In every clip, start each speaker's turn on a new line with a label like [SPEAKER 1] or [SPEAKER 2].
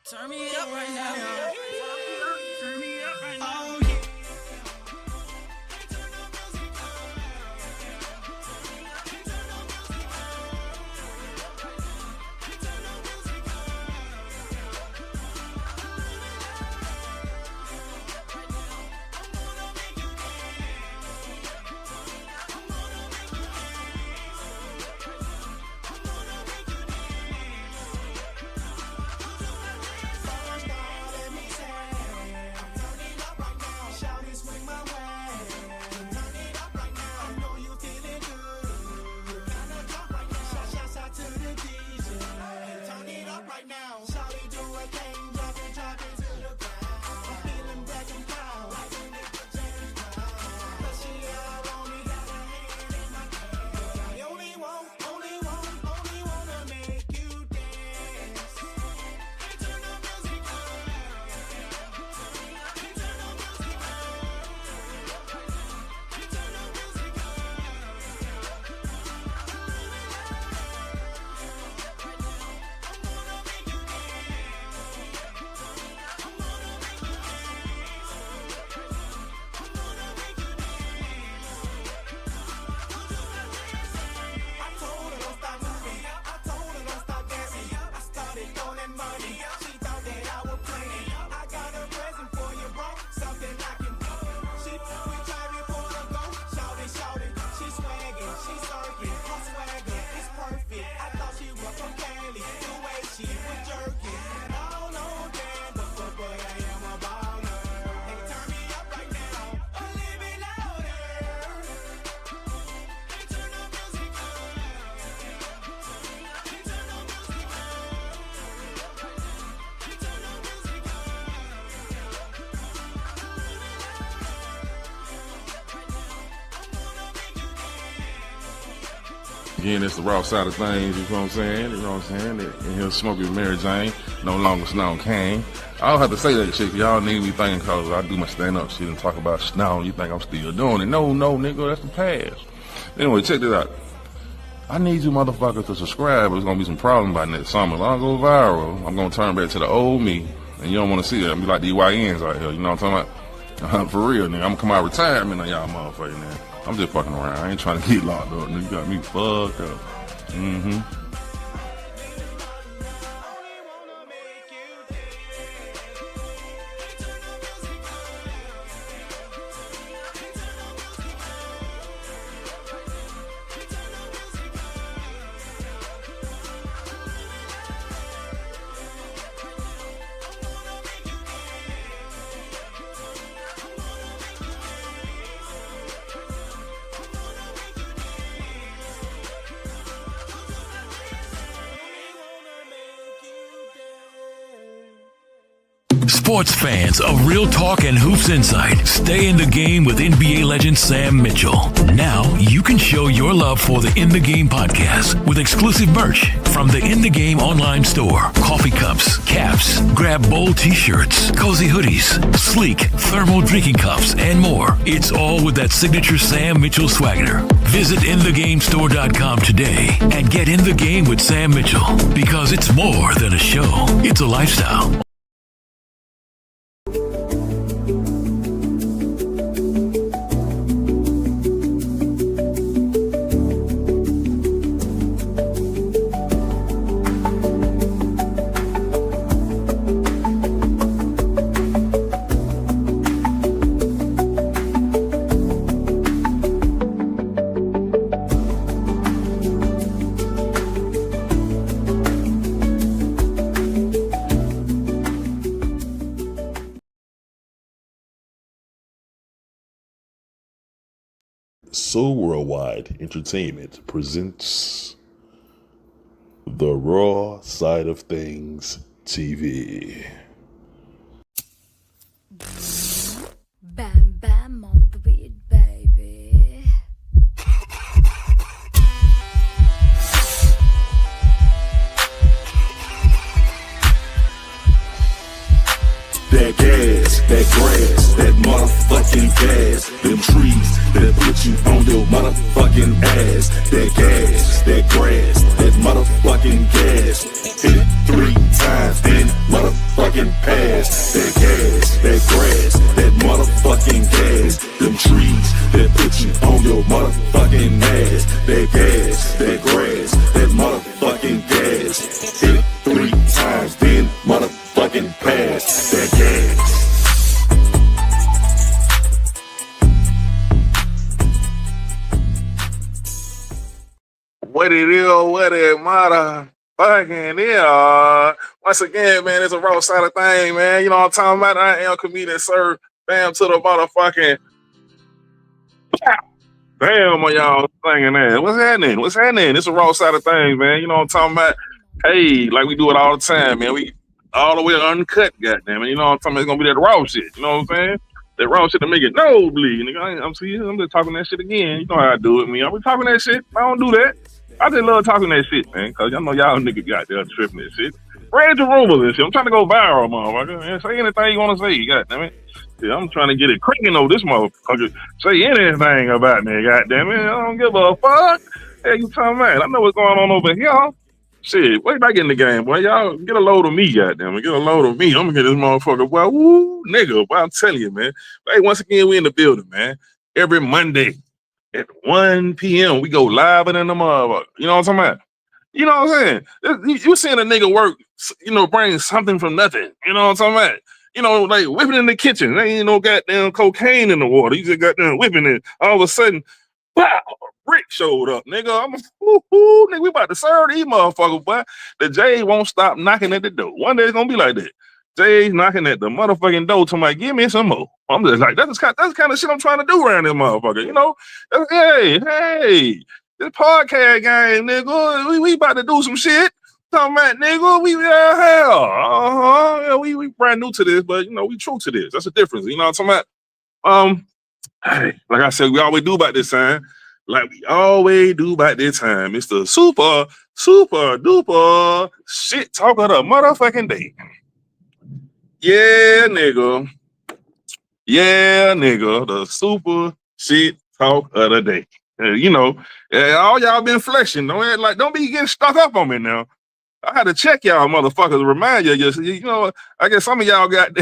[SPEAKER 1] Turn me up right now. Turn me up right now. Oh, yeah.
[SPEAKER 2] Again, it's the Raw Side of Thangzz, you know what I'm saying? You know what I'm saying? And he'll smoke with Mary Jane, no longer Snow King. I don't have to say that shit, cause y'all need me thinking cause I do my stand-up shit and talk about Snow, you think I'm still doing it. No, nigga, that's the past. Anyway, check this out. I need you motherfuckers to subscribe, or there's gonna be some problem by next summer. If I don't go viral, I'm gonna turn back to the old me, and you don't wanna see that. I'm be like the YNs out here, you know what I'm talking about? For real, nigga, I'm gonna come out of retirement on y'all motherfuckers, man. I'm just fucking around. I ain't trying to get locked up. You got me fucked up.
[SPEAKER 3] Sports fans of Real Talk and Hoops Insight, stay in the game with NBA legend Sam Mitchell. Now you can show your love for the In the Game podcast with exclusive merch from the In the Game online store. Coffee cups, caps, grab bold t-shirts, cozy hoodies, sleek thermal drinking cups, and more. It's all with that signature Sam Mitchell swagger. Visit InTheGameStore.com today and get in the game with Sam Mitchell, because it's more than a show. It's a lifestyle.
[SPEAKER 4] So Worldwide Entertainment presents the Raw Side of Thangzz TV.
[SPEAKER 5] Bam bam on the beat, baby.
[SPEAKER 4] That gas, that grass, that motherfucking gas, them trees that put you on your motherfucking ass. That gas, that grass, that motherfucking gas. Hit it 3 times, then motherfucking
[SPEAKER 2] that motherfucking yeah. Once again, man, it's a raw side of thing, man. You know what I'm talking about? I am comedian, sir. Bam to the motherfucking damn on y'all singing that. What's happening? What's happening? It's a raw side of things, man. You know what I'm talking about? Hey, like we do it all the time, man. We all the way uncut, goddamn it. You know what I'm talking about? It's gonna be that raw shit. You know what I'm saying? That raw shit to make it no bleed. Nigga, I'm just talking that shit again. You know how I do it, man. I be talking that shit. I don't do that. I just love talking that shit, man. Cause y'all know y'all niggas got there tripping that shit. Spread your rumors and shit. I'm trying to go viral, motherfucker. Man, say anything you want to say, goddamn it. Yeah, I'm trying to get it cracking over this motherfucker. Say anything about me, goddamn it. I don't give a fuck. Hey, you talking about? I know what's going on over here. Shit, wait till I get in the game, boy. Y'all get a load of me, goddamn it. Get a load of me. I'm gonna get this motherfucker, boy. Woo, nigga. Boy, I'm telling you, man. Hey, once again, we in the building, man. Every Monday at 1 p.m. we go live in the motherfucker. You know what I'm talking about? You know what I'm saying? You seeing a nigga work, you know, bring something from nothing. You know what I'm talking about? You know, like whipping in the kitchen. There ain't no goddamn cocaine in the water. You just goddamn whipping it. All of a sudden, wow, Rick showed up, nigga. Nigga, we about to serve these motherfuckers, boy. The J won't stop knocking at the door. One day it's gonna be like that. Jay's knocking at the motherfucking door to my, give me some more. I'm just like, that's the kind of shit I'm trying to do around this motherfucker, you know? Hey, this podcast game, nigga, we about to do some shit. Talking about, nigga, we yeah, we brand new to this, but, you know, we true to this. That's the difference, you know what I'm talking about? Hey, like I said, we always do about this time. Like we always do about this time. It's the super duper shit talk of the motherfucking day. Yeah, nigga. The super shit talk of the day. You know, all y'all been flexing. Don't be getting stuck up on me now. I had to check y'all motherfuckers, remind you know, I guess some of y'all got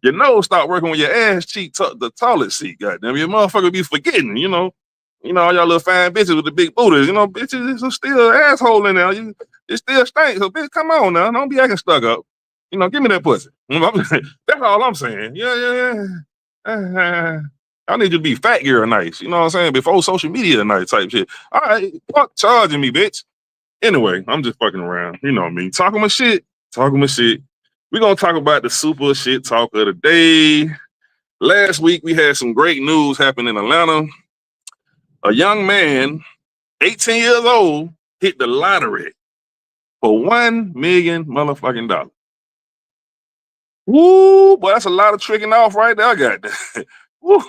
[SPEAKER 2] your nose start working when your ass cheek the toilet seat, goddamn. Your motherfucker be forgetting, you know. You know, all y'all little fine bitches with the big booties, you know, bitches are still an asshole in there. It still stinks. So bitch, come on now. Don't be acting stuck up. You know, give me that pussy. That's all I'm saying. Yeah. I need you to be fat girl nice. You know what I'm saying? Before social media night type shit. All right, fuck charging me, bitch. Anyway, I'm just fucking around. You know what I mean? Talking my shit. We're going to talk about the super shit talk of the day. Last week, we had some great news happen in Atlanta. A young man, 18 years old, hit the lottery for $1 million motherfucking dollars. Woo, boy, that's a lot of tricking off right there. I got that. Woo.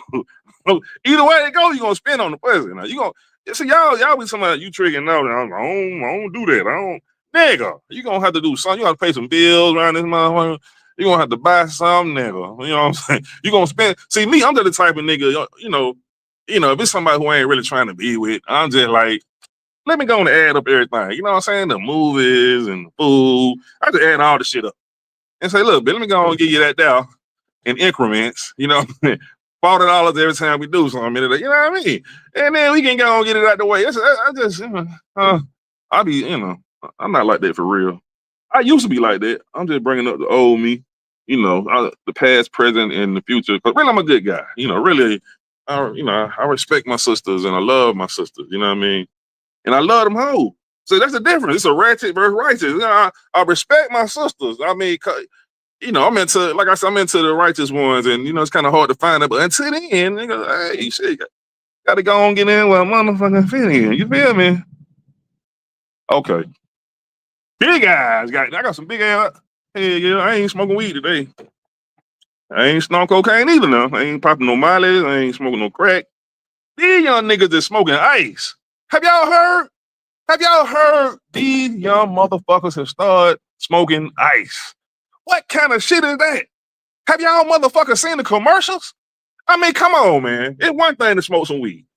[SPEAKER 2] Either way it go, you're going to spend on the pussy. Now, you going to see y'all be talking about you tricking out. I don't do that. Nigga, you going to have to do something. You got to pay some bills around this motherfucker. You're going to have to buy something, nigga. You know what I'm saying? You're going to spend. See, me, I'm just the type of nigga, you know, if it's somebody who I ain't really trying to be with, I'm just like, let me go and add up everything. You know what I'm saying? The movies and the food. I just add all the shit up. And say, look, let me go and give you that down in increments, you know, $40 every time we do something. You know what I mean? And then we can go and get it out the way. I be, you know, I'm not like that for real. I used to be like that. I'm just bringing up the old me, you know, the past, present, and the future. But really, I'm a good guy. You know, really, I respect my sisters and I love my sisters. You know what I mean? And I love them whole. So that's the difference. It's a ratchet versus righteous. You know, I respect my sisters. I mean, you know, I'm into the righteous ones, and you know, it's kind of hard to find that. But until then, nigga, hey, shit, got to go and get in where a motherfucking fit in. You feel me? Okay. Big eyes. I got some big ass. Hey, yeah, I ain't smoking weed today. I ain't snorting cocaine either now. I ain't popping no mileage. I ain't smoking no crack. These young niggas that's smoking ice. Have y'all heard these young motherfuckers have started smoking ice? What kind of shit is that? Have y'all motherfuckers seen the commercials? I mean, come on, man. It's one thing to smoke some weed.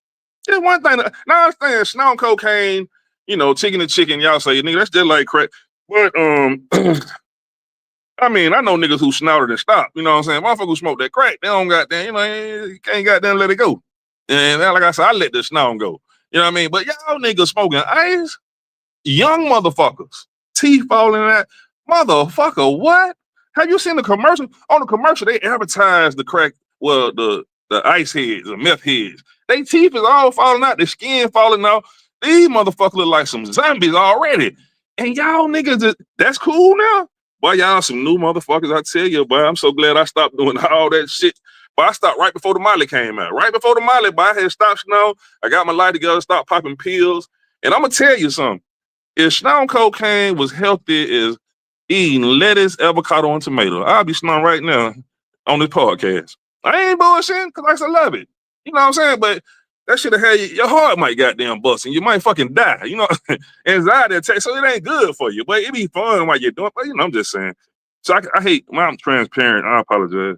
[SPEAKER 2] It's one thing to, now I understand snorting cocaine, you know, chicken and chicken, y'all say, nigga, that's just like crack. But, I mean, I know niggas who snorted and stopped, you know what I'm saying? Motherfuckers who smoke that crack, they don't goddamn, you know, you can't goddamn let it go. And like I said, I let the snout go. You know what I mean? But y'all niggas smoking ice, young motherfuckers, teeth falling out. Motherfucker, what? Have you seen the commercial? On the commercial, they advertise the crack, the ice heads, the meth heads. They teeth is all falling out, their skin falling out. These motherfuckers look like some zombies already. And y'all niggas, that's cool now? Boy, y'all some new motherfuckers, I tell you, boy. I'm so glad I stopped doing all that shit. But I stopped right before the Molly came out. Right before the Molly, but I had stopped, I got my life together, stopped popping pills. And I'm going to tell you something. If Snow cocaine was healthy as eating lettuce, avocado, and tomato, I'll be snowing right now on this podcast. I ain't bullshitting because I love it. You know what I'm saying? But that should have had your heart might goddamn bust and you might fucking die. You know, anxiety attack. So it ain't good for you, but it be fun while you're doing. But I'm just saying. So I hate when I'm transparent. I apologize.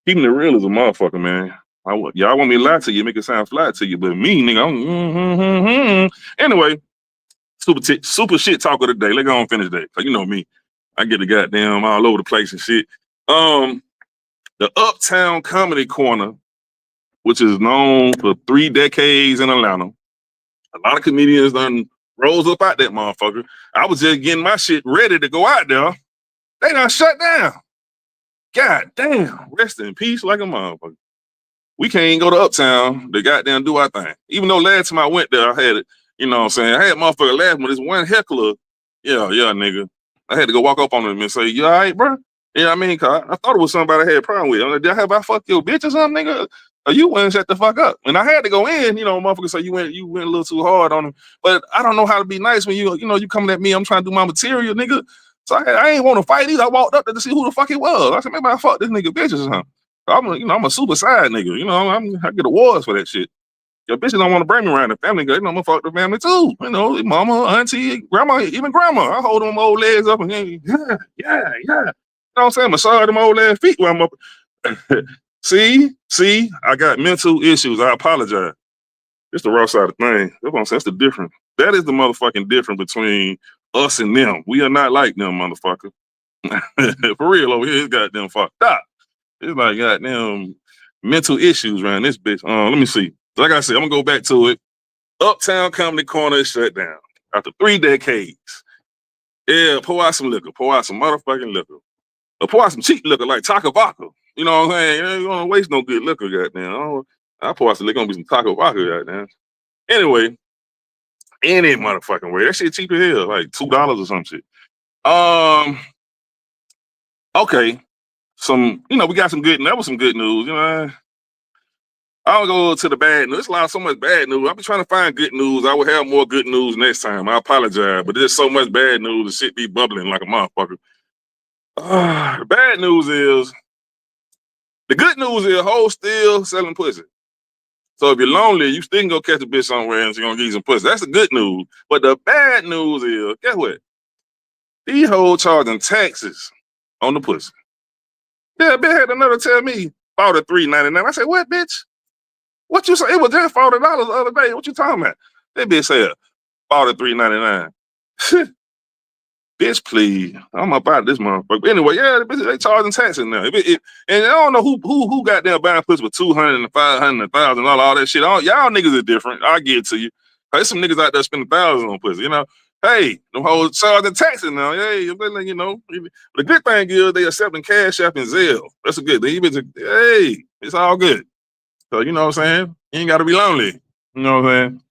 [SPEAKER 2] Keeping it real is a motherfucker, man. Y'all want me to lie to you, make it sound fly to you, but me, nigga, Anyway, super shit talk of the day. Let's go and finish that. Cause you know me, I get the goddamn all over the place and shit. The Uptown Comedy Corner, which is known for 3 decades in Atlanta. A lot of comedians done rose up out that motherfucker. I was just getting my shit ready to go out there. They done shut down. God damn. Rest in peace like a motherfucker. We can't even go to Uptown to goddamn do our thing. Even though last time I went there, I had it, you know what I'm saying? I had motherfucker laughing with this one heckler. Yeah, nigga. I had to go walk up on him and say, you all right, bro? You know what I mean? Cause I thought it was somebody I had a problem with. I'm like, did I fuck your bitch or something, nigga? Or you went and shut the fuck up. And I had to go in, motherfucker say you went a little too hard on him. But I don't know how to be nice when you coming at me, I'm trying to do my material, nigga. So I ain't want to fight either. I walked up there to see who the fuck it was. I said, maybe I fuck this nigga bitch or something. I'm a super side nigga. I get awards for that shit. Your bitches don't want to bring me around the family because I'm gonna fuck the family too. Mama, auntie, grandma, even grandma. I hold them old legs up and yeah. You know what I'm saying? Massage them old ass feet while I'm up. See, I got mental issues. I apologize. It's the raw side of things. That's what I'm saying. It's the difference. That is the motherfucking difference between us and them. We are not like them, motherfucker. For real, over here, it's goddamn fucked up. It's like goddamn mental issues around this bitch. Let me see. Like I said, I'm gonna go back to it. Uptown Comedy Corner is shut down after 3 decades. Yeah, pour out some liquor. Pour out some motherfucking liquor. Or pour out some cheap liquor like Taco Vodka. You know what I'm saying? You don't want to waste no good liquor, goddamn. I pour out some liquor, gonna be some Taco Vodka, goddamn. Anyway, any motherfucking way. That shit cheap as hell, like $2 or some shit. Okay. We got some good, that was some good news, I'll go to the bad news. There's so much bad news. I'll be trying to find good news. I will have more good news next time. I apologize, but there's so much bad news. The shit be bubbling like a motherfucker. The bad news is, the good news is, hoes still selling pussy. So if you're lonely, you still can go catch a bitch somewhere and she's gonna give you some pussy. That's the good news. But the bad news is, guess what? These hoes charging taxes on the pussy. Yeah, bitch had another tell me $43.99. I said, what, bitch? What you say? It was just $40 the other day. What you talking about? That bitch said $43.99. Bitch, please. I'm about this motherfucker. Anyway, yeah, the bitch, they charging taxes now. And I don't know who got there buying pussy with $200 and $500 and $1,000, all that shit. Y'all niggas are different. I'll give it to you. There's some niggas out there spending thousands on pussy, Hey, them hoes charging taxes now. Hey, the good thing is they accepting Cash App and Zelle. That's a good thing. Hey, it's all good. So, you know what I'm saying? You ain't got to be lonely. You know what I'm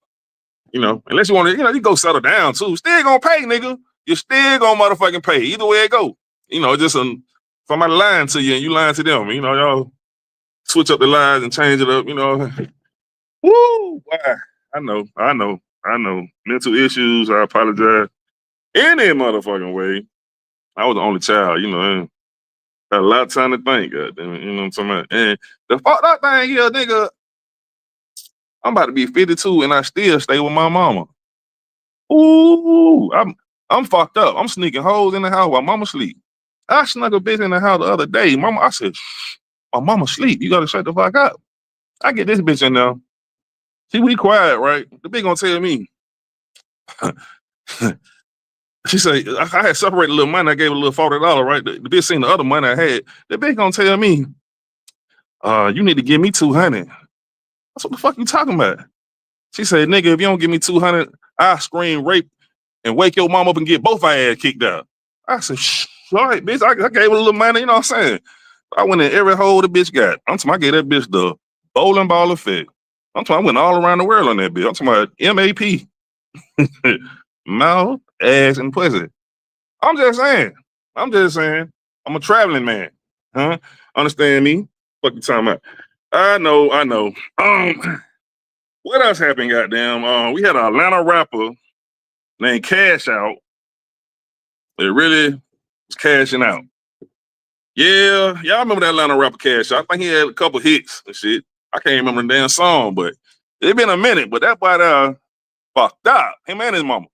[SPEAKER 2] saying? Unless you want to, you go settle down too. Still gonna pay, nigga. You still gonna motherfucking pay. Either way it go. Just somebody lying to you and you lying to them. Y'all switch up the lies and change it up, Woo! Why? I know. Mental issues, I apologize. Any motherfucking way. I was the only child, Had a lot of time to think, goddamn it, you know what I'm talking about? And the fucked up thing here, nigga, I'm about to be 52 and I still stay with my mama. Ooh, I'm fucked up. I'm sneaking hoes in the house while mama sleep. I snuck a bitch in the house the other day. I said, shh, my mama sleep. You gotta shut the fuck up. I get this bitch in there. We quiet, right? The bitch gonna tell me. She said, I had separated a little money. I gave her a little $40, right? The bitch seen the other money I had. The bitch gonna tell me, you need to give me $200. That's what the fuck you talking about? She said, nigga, if you don't give me $200, I scream rape and wake your mom up and get both our ass kicked out. I said, shh, all right, bitch. I gave her a little money, you know what I'm saying? I went in every hole the bitch got. I'm talking, I gave that bitch the bowling ball effect. I'm talking, I went all around the world on that bitch. I'm talking about MAP. Mouth, ass, and pussy. I'm just saying. I'm a traveling man. Huh? Understand me? Fuck you talking about? I know. What else happened, goddamn? We had an Atlanta rapper named Cash Out. It really was cashing out. Yeah, y'all remember that Atlanta rapper Cash Out? I think he had a couple hits and shit. I can't remember the damn song, but it been a minute. But that boy fucked up. Him and his mama.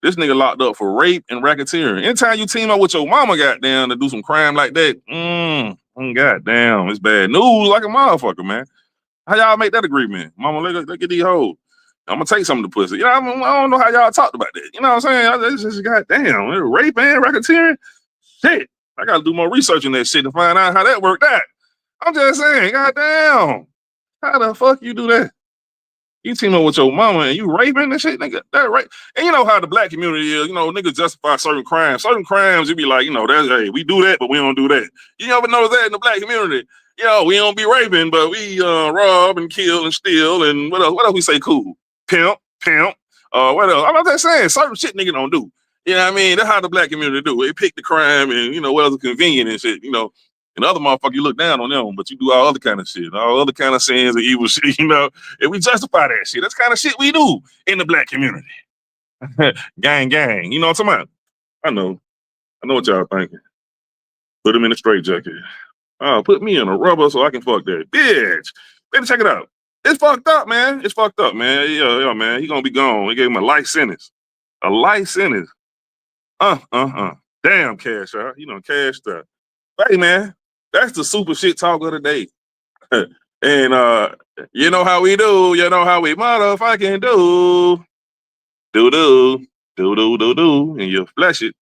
[SPEAKER 2] This nigga locked up for rape and racketeering. Anytime you team up with your mama, goddamn, to do some crime like that, goddamn, it's bad news like a motherfucker, man. How y'all make that agreement? Mama, look at these hoes. I'm gonna take some of the pussy. You know, I don't know how y'all talked about that. You know what I'm saying? It's just goddamn, rape and racketeering. Shit, I gotta do more research on that shit to find out how that worked out. I'm just saying, goddamn, how the fuck you do that? You team up with your mama and you raping and shit, nigga. That rape. And you know how the black community is, niggas justify certain crimes. Certain crimes, you be like, that's, hey, we do that, but we don't do that. You ever notice that in the black community? We don't be raping, but we rob and kill and steal and what else? What else we say cool? Pimp. What else? I'm just saying, certain shit nigga don't do. You know what I mean? That's how the black community do. They pick the crime and, what else is convenient and shit, And other motherfuckers, you look down on them, but you do all other kind of shit, all other kind of sins and evil shit, and we justify that shit. That's kind of shit we do in the black community. Gang, you know what I'm talking about? I know what y'all thinking. Put him in a straitjacket. Put me in a rubber so I can fuck that bitch. Baby, check it out. It's fucked up, man. Yeah, man. He gonna be gone. They gave him a life sentence. A life sentence. Damn, Cash out. Cash out. Hey, man. That's the super shit talk of the day. And you know how we do. You know how we motherfucking do. Do. And you flash it.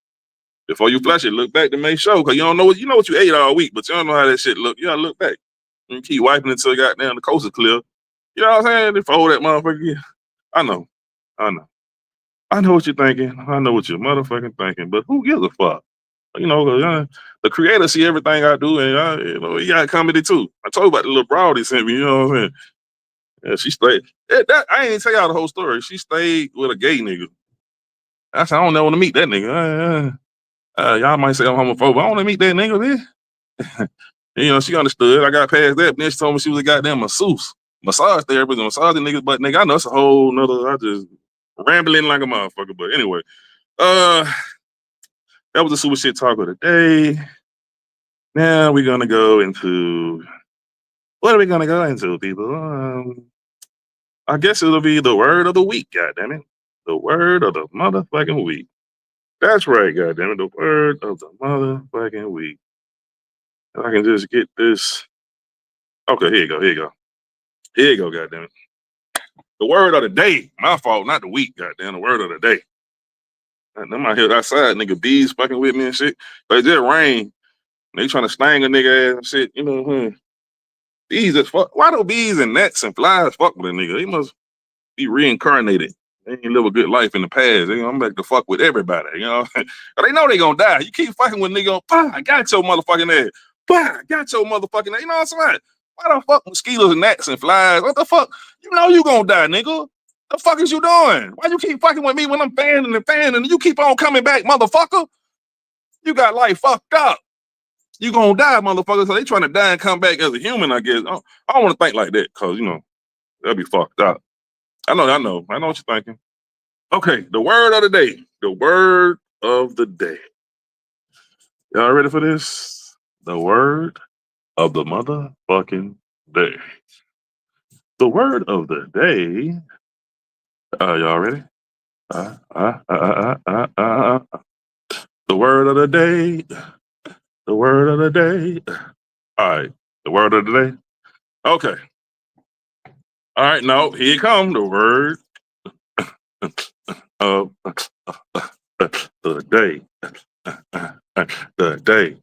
[SPEAKER 2] Before you flash it, look back to make sure. Because you don't know what you ate all week, but you don't know how that shit look. You gotta look back. And keep wiping until you got down the coast is clear. You know what I'm saying? They fold that motherfucker again. I know. I know what you're thinking. I know what you're motherfucking thinking. But who gives a fuck? The creator see everything I do, and he got comedy too. I told you about the little broad he sent me. You know what I'm saying? Yeah, she stayed. I ain't tell y'all the whole story. She stayed with a gay nigga. I said I don't ever want to meet that nigga. Y'all might say I'm homophobic. I want to meet that nigga, man. She understood. I got past that. But then she told me she was a goddamn massage therapist, and massaging niggas. But nigga, I know it's a whole nother. I just rambling like a motherfucker. But anyway, that was the super shit talk of the day. Now we're gonna go into what are we gonna go into, people? I guess it'll be the word of the week. Goddammit, the word of the motherfucking week. That's right, goddammit, the word of the motherfucking week. If I can just get this. Okay, here you go, goddammit. The word of the day. My fault, not the week, goddamn. The word of the day. Them out here outside, nigga, bees fucking with me and shit. But it just rain. They trying to sting a nigga ass and shit, Bees is fuck. Why do bees and gnats and flies fuck with a nigga? They must be reincarnated. They ain't live a good life in the past. I'm back to fuck with everybody, But they know they gonna die. You keep fucking with a nigga, I got your motherfucking ass. I got your motherfucking ass. You know what I'm saying? Why the fuck mosquitoes and gnats and flies? What the fuck? You know you gonna die, nigga. The fuck is you doing? Why you keep fucking with me when I'm fanning and you keep on coming back, motherfucker? You got life fucked up. You gonna die, motherfucker. So they trying to die and come back as a human, I guess. I don't want to think like that, cause that'd be fucked up. I know what you're thinking. Okay, the word of the day. The word of the day. Y'all ready for this? The word of the motherfucking day. The word of the day. Y'all ready? The word of the day. The word of the day. All right. The word of the day. Okay. All right. Now, here it comes. The word of the day. The day.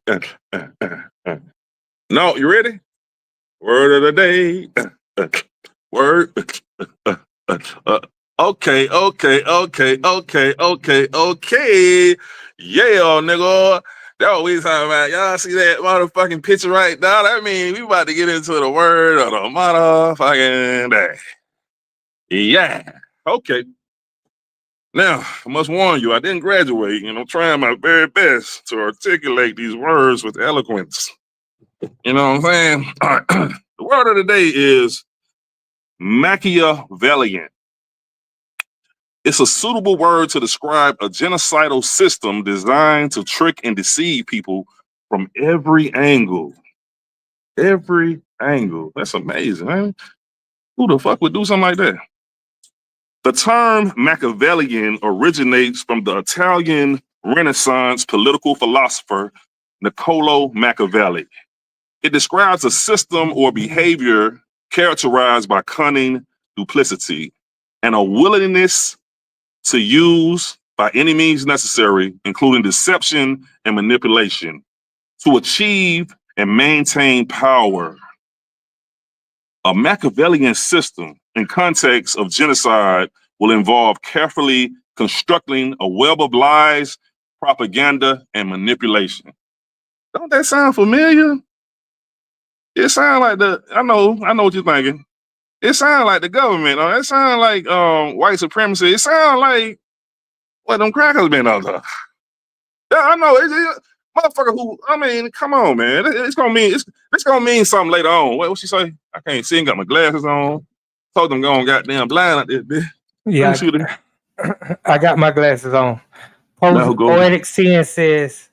[SPEAKER 2] No, you ready? Word of the day. Word. Okay. Yeah, nigga. That's what we talking about. Y'all see that motherfucking picture right now? That means we about to get into the word of the motherfucking day. Yeah. Okay. Now, I must warn you, I didn't graduate, and I'm trying my very best to articulate these words with eloquence. You know what I'm saying? All right. The word of the day is Machiavellian. It's a suitable word to describe a genocidal system designed to trick and deceive people from every angle. Every angle. That's amazing, man. Who the fuck would do something like that? The term Machiavellian originates from the Italian Renaissance political philosopher Niccolo Machiavelli. It describes a system or behavior characterized by cunning, duplicity, and a willingness to use by any means necessary, including deception and manipulation, to achieve and maintain power. A Machiavellian system in context of genocide will involve carefully constructing a web of lies, propaganda, and manipulation. Don't that sound familiar? It sounds like I know what you're thinking. It sounds like the government. It sounds like white supremacy. It sounds like what them crackers been up there. Yeah, I know. Motherfucker who, I mean, come on, man. It's gonna mean something later on. What she say? I can't see, got my glasses on. Told them going goddamn blind out there, bitch.
[SPEAKER 6] Yeah, I got my glasses on. Poetic Sin says,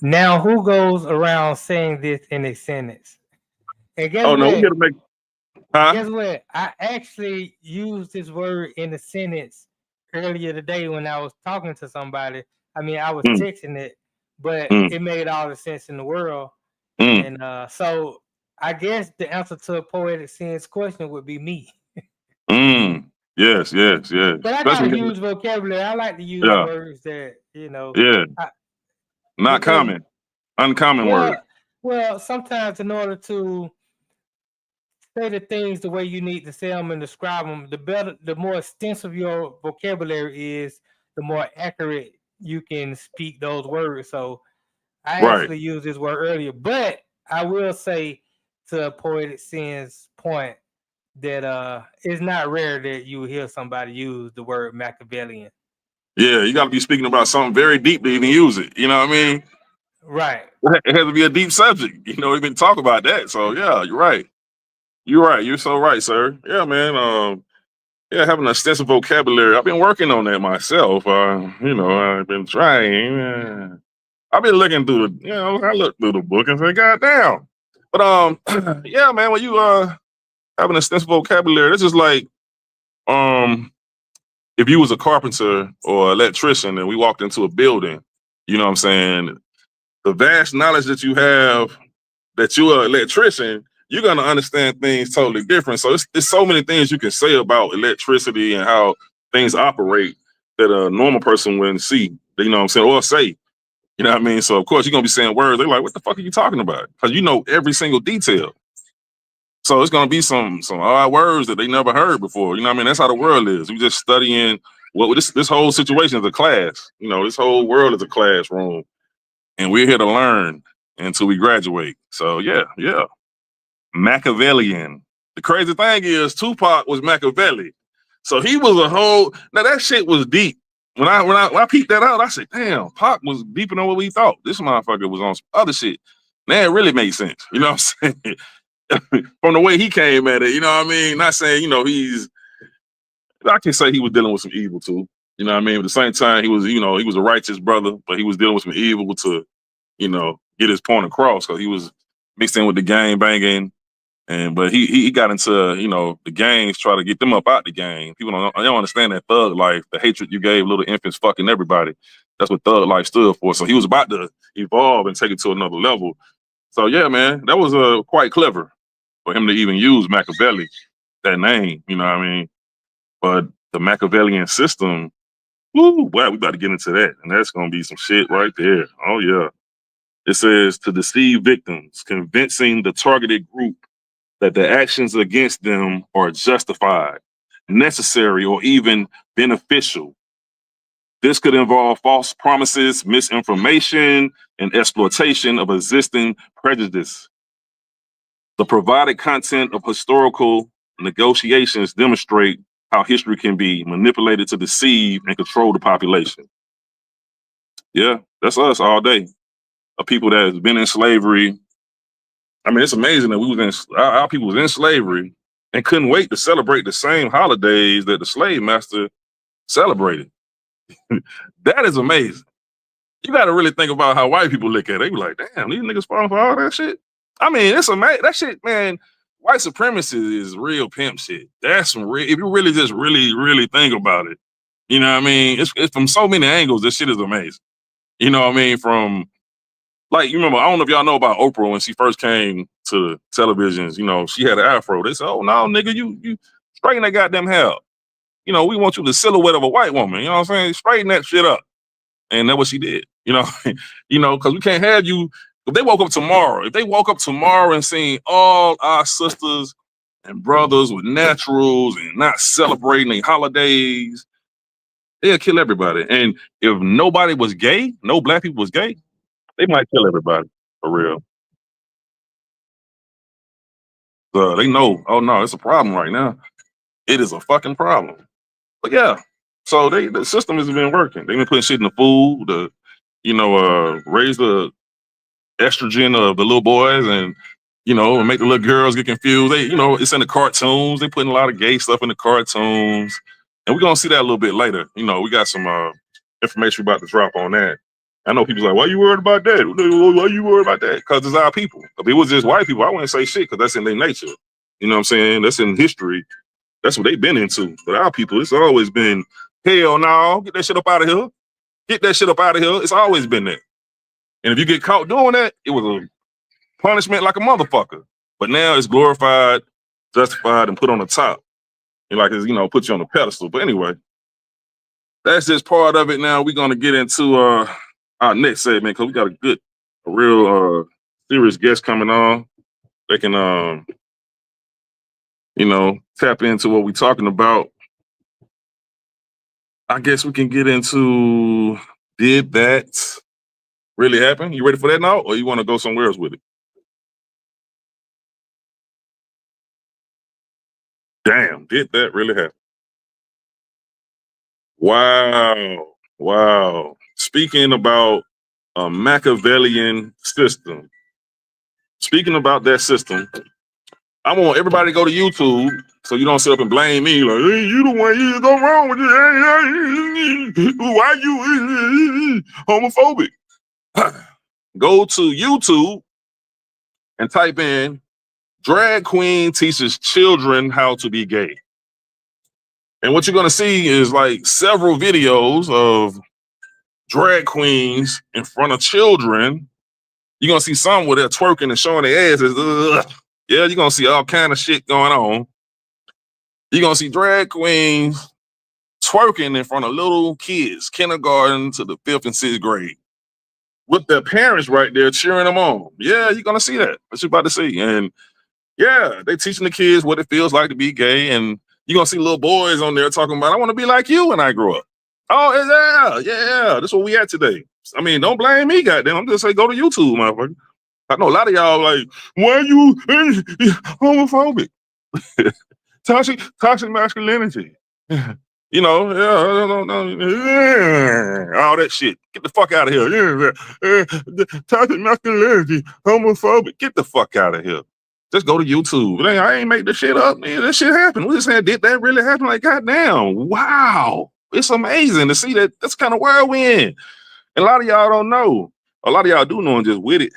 [SPEAKER 6] now who goes around saying this in a sentence? And guess what?
[SPEAKER 2] We gotta make
[SPEAKER 6] Guess what? I actually used this word in a sentence earlier today when I was talking to somebody. I mean, I was texting it, but it made all the sense in the world. And so I guess the answer to Poetic Sin's question would be me.
[SPEAKER 2] Yes.
[SPEAKER 6] But I got a huge vocabulary. I like to use words that,
[SPEAKER 2] not common, uncommon words.
[SPEAKER 6] Well, sometimes in order to say the things the way you need to say them and describe them, the more extensive your vocabulary is, the more accurate you can speak those words. So I actually used this word earlier, but I will say to Poetic Sin's point that it's not rare that you hear somebody use the word Machiavellian. Yeah,
[SPEAKER 2] you got to be speaking about something very deep to even use it. You know what I mean?
[SPEAKER 6] Right.
[SPEAKER 2] It has to be a deep subject. Even talk about that. So yeah, you're right. You're right. You're so right, sir. Yeah, man. Having an extensive vocabulary. I've been working on that myself. I've been trying. I've been looking through I looked through the book and said, God damn. But yeah, man, when you have an extensive vocabulary, it's just like if you was a carpenter or electrician and we walked into a building, you know what I'm saying? The vast knowledge that you have that you're an electrician, you're gonna understand things totally different. So it's so many things you can say about electricity and how things operate that a normal person wouldn't see. You know what I'm saying? Or say. You know what I mean? So of course you're gonna be saying words. They're like, what the fuck are you talking about? Because you know every single detail. So it's gonna be some odd words that they never heard before. You know what I mean? That's how the world is. We just studying this whole situation is a class. This whole world is a classroom. And we're here to learn until we graduate. So yeah. Machiavellian. The crazy thing is Tupac was Machiavelli. So he was now that shit was deep. When I peeped that out, I said, damn, Pac was deeper than what we thought. This motherfucker was on some other shit. Now it really makes sense. You know what I'm saying? From the way he came at it, you know what I mean? Not saying, I can say he was dealing with some evil too. You know what I mean? But at the same time, he was a righteous brother, but he was dealing with some evil to, get his point across because he was mixed in with the gang banging. But he got into, the gangs, try to get them up out the gang. People don't understand that thug life, the hatred you gave little infants fucking everybody. That's what thug life stood for. So he was about to evolve and take it to another level. So yeah, man, that was quite clever for him to even use Machiavelli, that name, you know what I mean? But the Machiavellian system, we about to get into that. And that's going to be some shit right there. Oh yeah. It says to deceive victims, convincing the targeted group that the actions against them are justified, necessary, or even beneficial. This could involve false promises, misinformation, and exploitation of existing prejudice. The provided content of historical negotiations demonstrate how history can be manipulated to deceive and control the population. Yeah, that's us all day. A people that has been in slavery. I mean, it's amazing that our people was in slavery and couldn't wait to celebrate the same holidays that the slave master celebrated. That is amazing. You got to really think about how white people look at it. They be like, damn, these niggas falling for all that shit. I mean, it's amazing. That shit, man, white supremacy is real pimp shit. That's some real, if you really just really think about it, you know what I mean? It's from so many angles, this shit is amazing. You know what I mean? From, like, you remember, I don't know if y'all know about Oprah when she first came to televisions, you know, she had an afro. They said, oh, no, nigga, you straighten that goddamn hair. You know, we want you the silhouette of a white woman. You know what I'm saying? Straighten that shit up. And that's what she did. You know, because we can't have you. If they woke up tomorrow and seen all our sisters and brothers with naturals and not celebrating their holidays, they'll kill everybody. And if nobody was gay, no black people was gay, they might kill everybody for real. So they know, oh no, it's a problem right now. It is a fucking problem. But yeah, so the system has been working. They've been putting shit in the food to, raise the estrogen of the little boys and, make the little girls get confused. They, it's in the cartoons. They putting a lot of gay stuff in the cartoons. And we're going to see that a little bit later. We got some information about to drop on that. I know people's like, why you worried about that? Why you worried about that? Because it's our people. If it was just white people, I wouldn't say shit because that's in their nature. You know what I'm saying? That's in history. That's what they've been into. But our people, it's always been, hell no, get that shit up out of here. Get that shit up out of here. It's always been that. And if you get caught doing that, it was a punishment like a motherfucker. But now it's glorified, justified, and put on the top. And like it's, put you on the pedestal. But anyway, that's just part of it now. We're going to get into our next segment because we got a real serious guest coming on. They can, tap into what we're talking about. I guess we can get into, did that really happen? You ready for that now? Or you want to go somewhere else with it? Damn, did that really happen? Wow. Speaking about a Machiavellian system. Speaking about that system, I want everybody to go to YouTube so you don't sit up and blame me like, hey, you the one, you go wrong with it. Why you homophobic? Go to YouTube and type in drag queen teaches children how to be gay. And what you're going to see is like several videos of drag queens in front of children. You're going to see some where they're twerking and showing their asses. Yeah, you're going to see all kind of shit going on. You're going to see drag queens twerking in front of little kids, kindergarten to the 5th and 6th grade, with their parents right there cheering them on. Yeah, you're going to see that. What you're about to see. And yeah, they teaching the kids what it feels like to be gay. And you're going to see little boys on there talking about, I want to be like you when I grow up. Oh, yeah. That's what we at today. I mean, don't blame me, goddamn. I'm just saying, go to YouTube, motherfucker. I know a lot of y'all like, why are you homophobic? Toxic masculinity. All that shit. Get the fuck out of here. Toxic masculinity, homophobic. Get the fuck out of here. Just go to YouTube. I ain't make this shit up, man. That shit happened. We just saying, did that really happen? Like, goddamn, wow. It's amazing to see that. That's kind of where we in. And a lot of y'all don't know. A lot of y'all do know and just with it.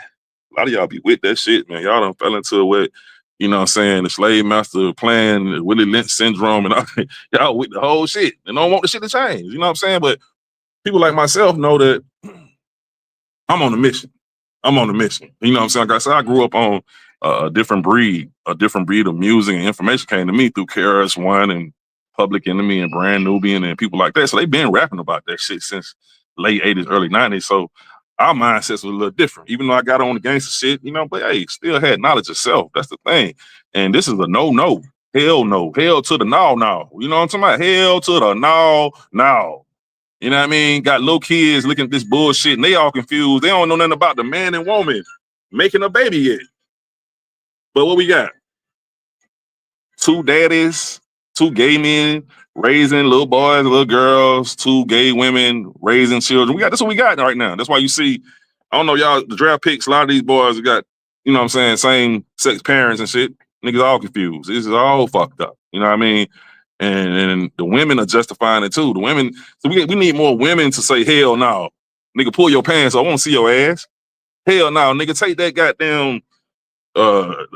[SPEAKER 2] A lot of y'all be with that shit, man. Y'all done fell into what, the slave master plan, the Willie Lynch syndrome, and all, y'all with the whole shit and don't want the shit to change. You know what I'm saying? But people like myself know that I'm on a mission. You know what I'm saying? Like I said, I grew up on a different breed of music and information came to me through KRS-One and Public Enemy and Brand Nubian and people like that. So they've been rapping about that shit since late 80s, early 90s. So our mindsets was a little different, even though I got on the gangster shit, but hey, still had knowledge of self. That's the thing. And this is a no. Hell no. Hell to the no. You know what I'm talking about? Hell to the no. You know what I mean? Got little kids looking at this bullshit and they all confused. They don't know nothing about the man and woman making a baby yet. But what we got? 2 daddies, 2 gay men raising little boys, little girls, 2 gay women raising children. That's what we got right now. That's why you see, I don't know, y'all, the draft picks, a lot of these boys got, you know what I'm saying, same sex parents and shit. Niggas all confused. This is all fucked up. You know what I mean? And the women are justifying it too. The women, so we need more women to say, hell no. Nigga, pull your pants. I want to see your ass. Hell no, nigga, take that goddamn the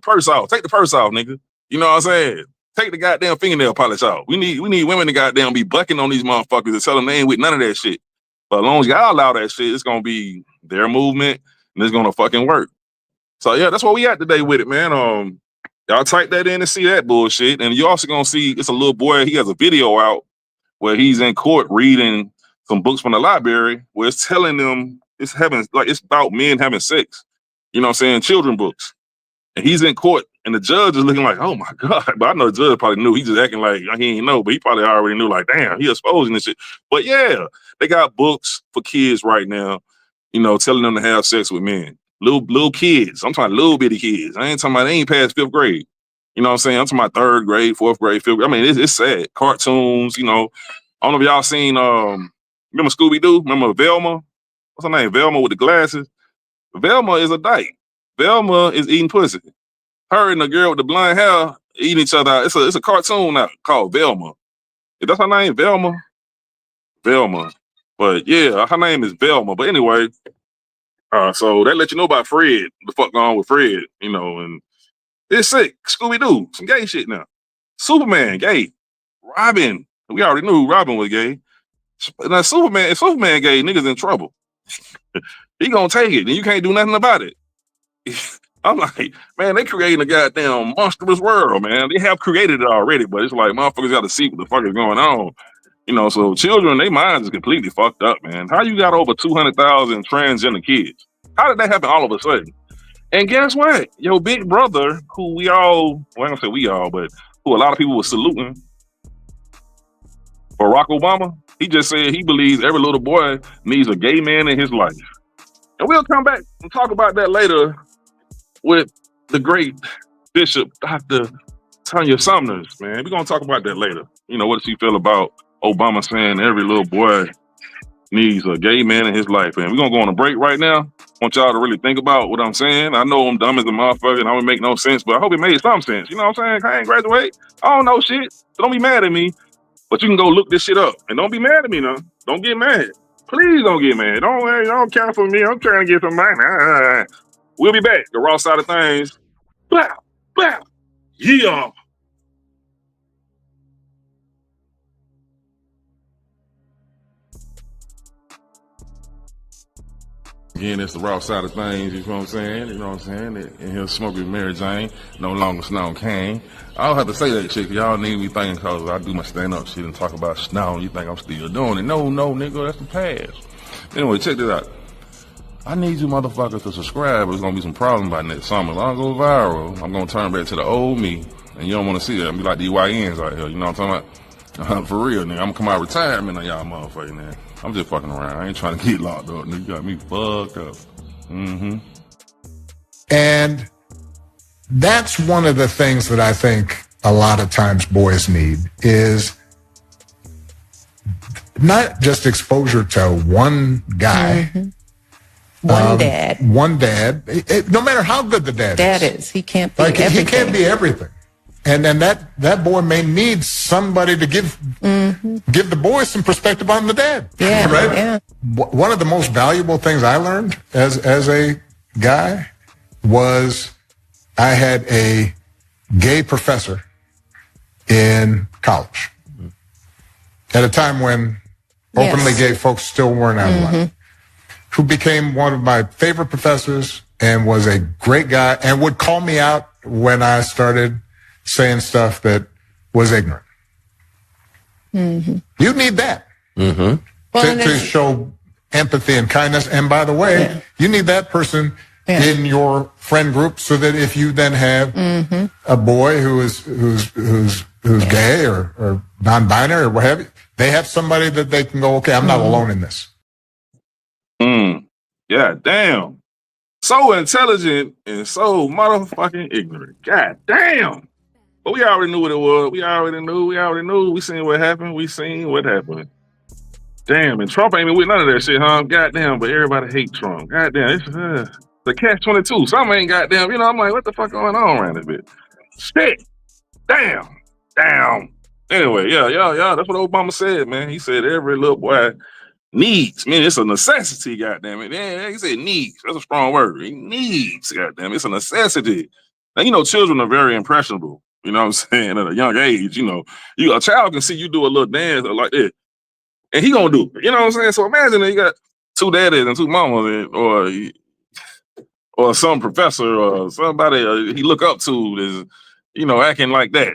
[SPEAKER 2] purse off. Take the purse off, nigga. You know what I'm saying? Take the goddamn fingernail polish off. We need women to goddamn be bucking on these motherfuckers and tell them they ain't with none of that shit. But as long as y'all allow that shit, it's gonna be their movement and it's gonna fucking work. So yeah, that's what we at today with it, man. Y'all type that in and see that bullshit. And you also gonna see it's a little boy, he has a video out where he's in court reading some books from the library where it's telling them it's about men having sex. You know what I'm saying? Children books. And he's in court and the judge is looking like, oh my God. But I know the judge probably knew. He just acting like he ain't know, but he probably already knew, like, damn, he exposing this shit. But yeah, they got books for kids right now, you know, telling them to have sex with men. Little kids. I'm talking little bitty kids. I ain't talking about, they ain't past 5th grade. You know what I'm saying? I'm talking about 3rd grade, 4th grade, 5th grade. I mean, it's sad. Cartoons, you know. I don't know if y'all seen, remember Scooby-Doo? Remember Velma? What's her name? Velma with the glasses. Velma is a dyke. Velma is eating pussy. Her and the girl with the blonde hair eating each other out. It's a cartoon now called Velma. Is that her name? Velma? Velma. But yeah, her name is Velma. But anyway, so that let you know about Fred. The fuck going on with Fred, you know, and it's sick. Scooby-Doo, some gay shit now. Superman, gay. Robin, we already knew Robin was gay. Now Superman, if Superman gay, niggas in trouble. He gonna take it, and you can't do nothing about it. I'm like, man, they creating a goddamn monstrous world, man. They have created it already, but it's like motherfuckers got to see what the fuck is going on. You know, so children, their minds is completely fucked up, man. How you got over 200,000 transgender kids? How did that happen all of a sudden? And guess what? Your big brother, who we all, well, I don't say we all, but who a lot of people were saluting, Barack Obama, he just said he believes every little boy needs a gay man in his life. And we'll come back and talk about that later with the great Bishop Dr. Somners, man. We're going to talk about that later. You know, what does he feel about Obama saying every little boy needs a gay man in his life? And we're going to go on a break right now. I want y'all to really think about what I'm saying. I know I'm dumb as a motherfucker and I don't make no sense, but I hope it made some sense. You know what I'm saying? I ain't graduate. I don't know shit. So don't be mad at me. But you can go look this shit up. And don't be mad at me, no. Don't get mad. Please don't get mad. Don't count for me. I'm trying to get some money. We'll be back. The Raw Side of Thangzz. Blah, blah. Yeah. Again, it's the Raw Side of Thangzz, you know what I'm saying? You know what I'm saying? And he'll smoke with Mary Jane, no longer Snow Kane. I don't have to say that shit, y'all need me thinking because I do my stand-up shit and talk about Snow. You think I'm still doing it. No, nigga, that's the past. Anyway, check this out. I need you motherfuckers to subscribe. There's going to be some problems by next summer. If I go viral, I'm going to turn back to the old me. And you don't want to see that. I'm be like the YNs out here. You know what I'm talking about? For real, nigga. I'm going to come out of retirement on y'all motherfuckers, man. I'm just fucking around. I ain't trying to get locked up, nigga. You got me fucked up. Mm-hmm.
[SPEAKER 7] And that's one of the things that I think a lot of times boys need is not just exposure to one guy.
[SPEAKER 8] Mm-hmm. One dad.
[SPEAKER 7] No matter how good the dad
[SPEAKER 8] is. He can't be everything.
[SPEAKER 7] He can't be everything. And then that boy may need somebody to give the boy some perspective on the dad.
[SPEAKER 8] Yeah,
[SPEAKER 7] right?
[SPEAKER 8] Yeah.
[SPEAKER 7] One of the most valuable things I learned as a guy was I had a gay professor in college at a time when openly gay folks still weren't out of line, who became one of my favorite professors and was a great guy and would call me out when I started saying stuff that was ignorant. You need that to show empathy and kindness. And by the way, you need that person in your friend group so that if you then have a boy who's gay or non-binary or what have you, they have somebody that they can go, okay, I'm not alone in this.
[SPEAKER 2] Yeah, damn. So intelligent and so motherfucking ignorant. God damn. But we already knew what it was. We already knew. We seen what happened. Damn, and Trump ain't even with none of that shit, huh? Goddamn, but everybody hate Trump. Goddamn, it's the catch-22. Some ain't goddamn, I'm like, what the fuck going on around this bitch? Shit. Damn. Anyway, yeah. That's what Obama said, man. He said every little boy needs. Man, it's a necessity, goddamn it. Yeah, he said needs. That's a strong word. He needs, goddamn it. It's a necessity. Now, children are very impressionable. You know what I'm saying? At a young age, a child can see you do a little dance like this, and he gonna do it. You know what I'm saying? So imagine that you got two daddies and two mamas, or some professor or somebody he look up to is, acting like that.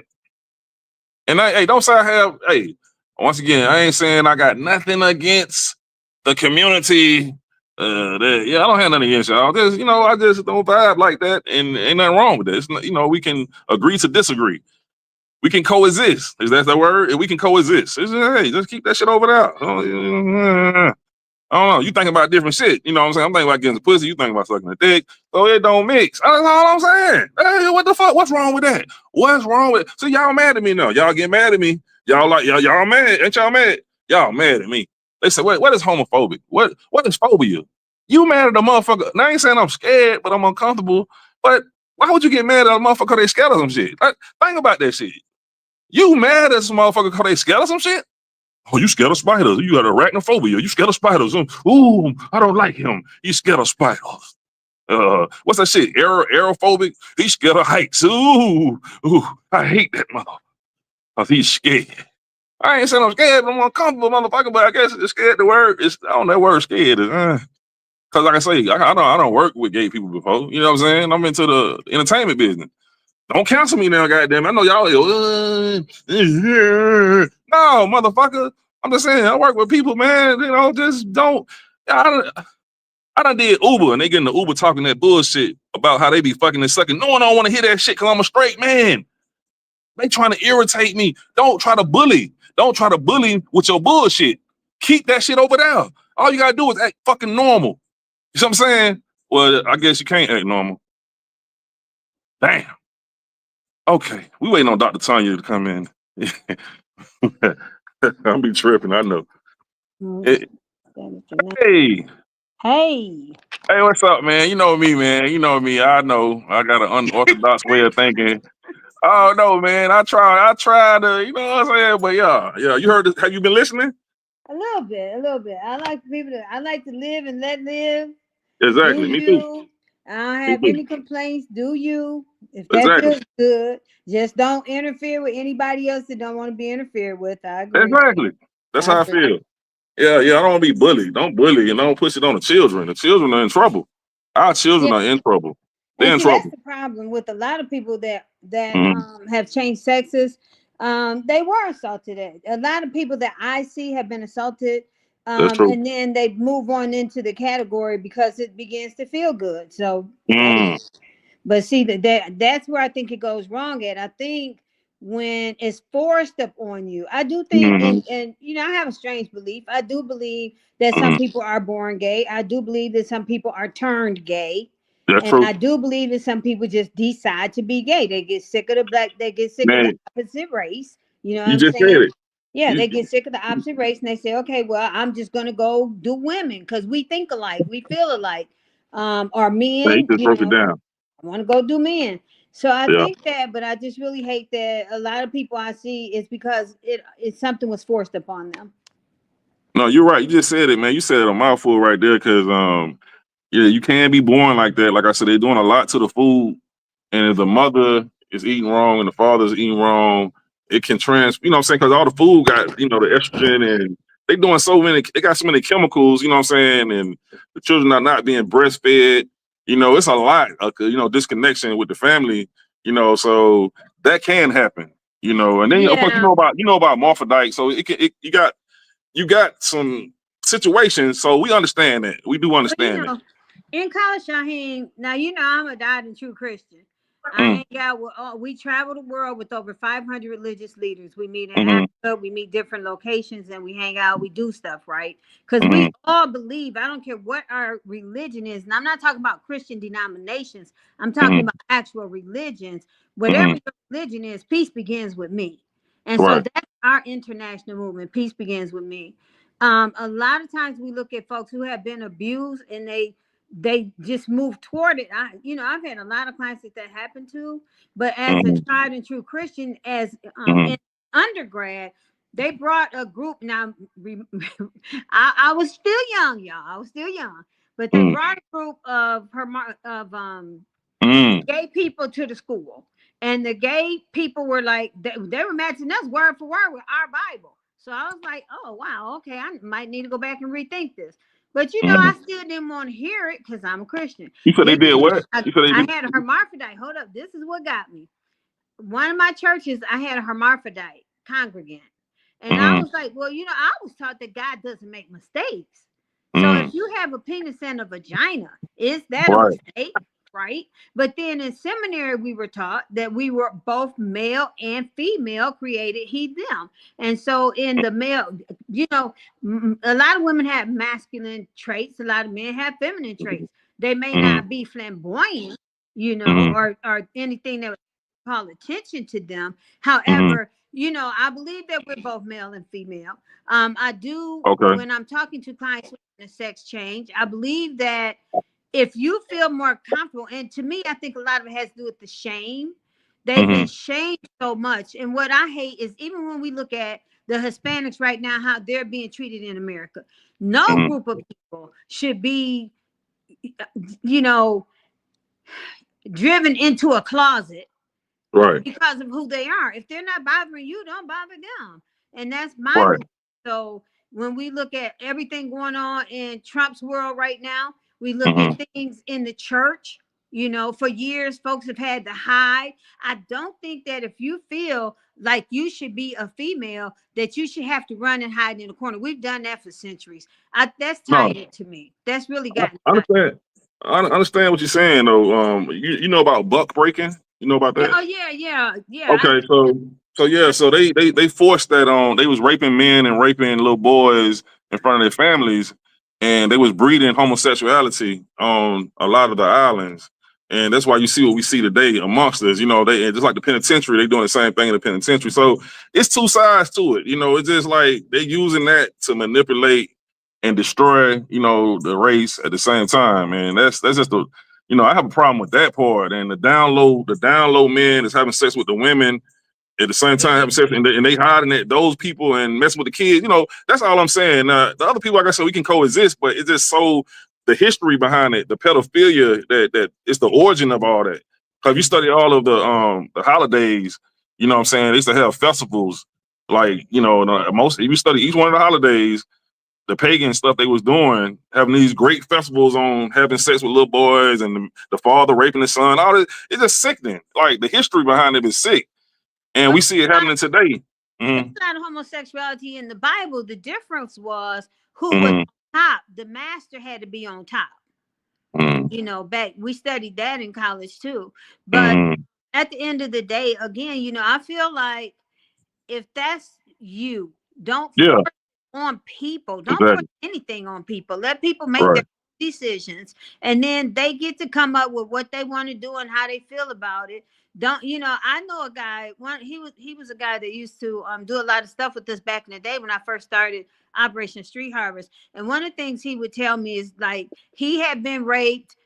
[SPEAKER 2] And don't say once again, I ain't saying I got nothing against the community. I don't have nothing against y'all. I just don't vibe like that, and ain't nothing wrong with it. We can agree to disagree. We can coexist. Is that the word? We can coexist. Just keep that shit over there. I don't know. You think about different shit. You know what I'm saying? I'm thinking about getting the pussy. You think about sucking the dick. So it don't mix. That's all I'm saying. Hey, what the fuck? What's wrong with that? What's wrong with it? So y'all mad at me now. Y'all get mad at me. Y'all mad. Ain't y'all mad? Y'all mad at me. They say, wait, what is homophobic? What is phobia? You mad at a motherfucker. Now I ain't saying I'm scared, but I'm uncomfortable. But why would you get mad at a motherfucker because they scared of some shit? Think about that shit. You mad at some motherfucker because they scared of some shit? Oh, you scared of spiders. You got arachnophobia. You scared of spiders. Ooh, I don't like him. He's scared of spiders. What's that shit? Aerophobic? He's scared of heights. Ooh, I hate that mother. Because he's scared. I ain't saying I'm scared, but I'm uncomfortable, motherfucker, but I guess it's scared the word. I don't know that word scared is. Because like I say, I don't work with gay people before. You know what I'm saying? I'm into the entertainment business. Don't cancel me now, goddamn. I know y'all. No, motherfucker. I'm just saying, I work with people, man. Just don't. I done did Uber, and they getting the Uber talking that bullshit about how they be fucking and sucking. No one don't want to hear that shit because I'm a straight man. They trying to irritate me. Don't try to bully. Don't try to bully with your bullshit. Keep that shit over there. All you gotta do is act fucking normal. You know what I'm saying? Well, I guess you can't act normal. Damn. Okay, we waiting on Dr. Tanya to come in. I'll be tripping, I know. Hey, what's up, man? You know me, man. You know me. I know I got an unorthodox way of thinking. Oh no, man. I try to, you know what I'm saying? But yeah. You heard this? Have you been listening?
[SPEAKER 8] A little bit. I like to live and let live.
[SPEAKER 2] Exactly. Me too.
[SPEAKER 8] I don't have any complaints. Do you? If that feels good, just don't interfere with anybody else that don't want to be interfered with. I agree.
[SPEAKER 2] Exactly. That's how I feel. Yeah. I don't want to be bullied. Don't bully and don't push it on the children. The children are in trouble. Our children are in trouble. They're in trouble.
[SPEAKER 8] That's the problem with a lot of people that have changed sexes. They were assaulted. A lot of people that I see have been assaulted.
[SPEAKER 2] That's true.
[SPEAKER 8] And then they move on into the category because it begins to feel good. So, but see that's where I think it goes wrong at. I think when it's forced up on you, I do think, and I have a strange belief. I do believe that some people are born gay. I do believe that some people are turned gay.
[SPEAKER 2] That's
[SPEAKER 8] and
[SPEAKER 2] true.
[SPEAKER 8] I do believe that some people just decide to be gay. They get sick of the the opposite race. You know what I'm saying?
[SPEAKER 2] Said it.
[SPEAKER 8] Yeah, they get sick of the opposite race and they say, okay, well, I'm just gonna go do women because we think alike, we feel alike. Or men,
[SPEAKER 2] just broke it down.
[SPEAKER 8] I want to go do men. So I think that, but I just really hate that a lot of people I see is because it's something was forced upon them.
[SPEAKER 2] No, you're right. You just said it, man. You said a mouthful right there because you can be born like that. Like I said, they're doing a lot to the food, and if the mother is eating wrong and the father's eating wrong, it can you know what I'm saying? Because all the food got, the estrogen, and they got so many chemicals, you know what I'm saying? And the children are not being breastfed. It's a lot of, disconnection with the family, so that can happen, and then of course, you know about morphodite. So you got some situations. So we understand that. We do understand that.
[SPEAKER 8] In college, Shaheen, now I'm a died and true Christian. I hang out with we travel the world with over 500 religious leaders. We meet in
[SPEAKER 2] Mm-hmm.
[SPEAKER 8] Africa, we meet different locations, and we hang out, we do stuff, right? Because
[SPEAKER 2] Mm-hmm.
[SPEAKER 8] we all believe, I don't care what our religion is, and I'm not talking about Christian denominations, I'm talking
[SPEAKER 2] Mm-hmm.
[SPEAKER 8] about actual religions.
[SPEAKER 2] Mm-hmm.
[SPEAKER 8] Whatever your religion is, peace begins with me. And so
[SPEAKER 2] Right.
[SPEAKER 8] that's our international movement. Peace begins with me. A lot of times we look at folks who have been abused and they just move toward it. I've had a lot of clients that happened to, but as a
[SPEAKER 2] Mm-hmm.
[SPEAKER 8] tried and true Christian, as
[SPEAKER 2] Mm-hmm.
[SPEAKER 8] in undergrad, they brought a group. Now, I was still young, y'all. I was still young, but they brought a group of
[SPEAKER 2] Mm-hmm.
[SPEAKER 8] gay people to the school, and the gay people were like, they were matching us word for word with our Bible. So I was like, oh wow, okay, I might need to go back and rethink this. But I
[SPEAKER 2] Mm-hmm.
[SPEAKER 8] still didn't want to hear it because I'm a Christian.
[SPEAKER 2] You said they
[SPEAKER 8] Then
[SPEAKER 2] did what?
[SPEAKER 8] I,
[SPEAKER 2] You said they
[SPEAKER 8] I
[SPEAKER 2] did.
[SPEAKER 8] had a hermaphrodite. Hold up, this is what got me. One of my churches, I had a hermaphrodite congregant. And I
[SPEAKER 2] Mm-hmm.
[SPEAKER 8] was like, well, I was taught that God doesn't make mistakes. So
[SPEAKER 2] Mm-hmm.
[SPEAKER 8] if you have a penis and a vagina, is that a
[SPEAKER 2] Right.
[SPEAKER 8] mistake? Right. But then in seminary, we were taught that we were both male and female created he, them. And so in the male, a lot of women have masculine traits, a lot of men have feminine traits. They may
[SPEAKER 2] Mm-hmm.
[SPEAKER 8] not be flamboyant,
[SPEAKER 2] Mm-hmm.
[SPEAKER 8] or anything that would call attention to them.
[SPEAKER 2] Mm-hmm.
[SPEAKER 8] However, I believe that we're both male and female. I do,
[SPEAKER 2] Okay.
[SPEAKER 8] when I'm talking to clients with a sex change, I believe that if you feel more comfortable, and to me, I think a lot of it has to do with the shame. They've been
[SPEAKER 2] Mm-hmm.
[SPEAKER 8] shamed so much. And what I hate is even when we look at the Hispanics right now, how they're being treated in America, no
[SPEAKER 2] Mm-hmm.
[SPEAKER 8] group of people should be, you know, driven into a closet
[SPEAKER 2] Right.
[SPEAKER 8] because of who they are. If they're not bothering you, don't bother them. And that's my
[SPEAKER 2] Right.
[SPEAKER 8] belief. So when we look at everything going on in Trump's world right now, we look
[SPEAKER 2] Mm-hmm.
[SPEAKER 8] at things in the church. For years, folks have had to hide. I don't think that if you feel like you should be a female, that you should have to run and hide in the corner. We've done that for centuries. That's
[SPEAKER 2] No,
[SPEAKER 8] tired to me. That's really
[SPEAKER 2] I
[SPEAKER 8] gotten tired.
[SPEAKER 2] understand. I understand what you're saying though. You know about buck breaking? You know about
[SPEAKER 8] Yeah,
[SPEAKER 2] that?
[SPEAKER 8] oh yeah.
[SPEAKER 2] Okay, so yeah, so they forced that on. They was raping men and raping little boys in front of their families, and they was breeding homosexuality on a lot of the islands, and that's why you see what we see today amongst us. They just like the penitentiary, they doing the same thing in the penitentiary. So it's two sides to it. It's just like they using that to manipulate and destroy, the race at the same time, and that's just the. I have a problem with that part. And the down low men is having sex with the women at the same time having sex, and they hiding it, those people and messing with the kids. That's all I'm saying. The other people, like I said, we can coexist, but it's just so the history behind it, the pedophilia that it's the origin of all that. Because if you study all of the holidays, you know what I'm saying, they used to have festivals. Like, if you study each one of the holidays, the pagan stuff they was doing, having these great festivals on having sex with little boys and the father raping the son, all this, it's just sickening. Like the history behind it is sick. And we see it happening today.
[SPEAKER 8] It's
[SPEAKER 2] Mm-hmm.
[SPEAKER 8] not homosexuality in the Bible. The difference was who was
[SPEAKER 2] Mm-hmm.
[SPEAKER 8] on top. The master had to be on top. Back we studied that in college too. But
[SPEAKER 2] Mm-hmm.
[SPEAKER 8] at the end of the day, again, I feel like if that's you, don't
[SPEAKER 2] Yeah,
[SPEAKER 8] force it on people. Don't force
[SPEAKER 2] exactly.
[SPEAKER 8] anything on people. Let people make their
[SPEAKER 2] Right.
[SPEAKER 8] decisions, and then they get to come up with what they want to do and how they feel about it. Don't I know a guy, he was a guy that used to do a lot of stuff with us back in the day when I first started Operation Street Harvest. And one of the things he would tell me is like he had been raped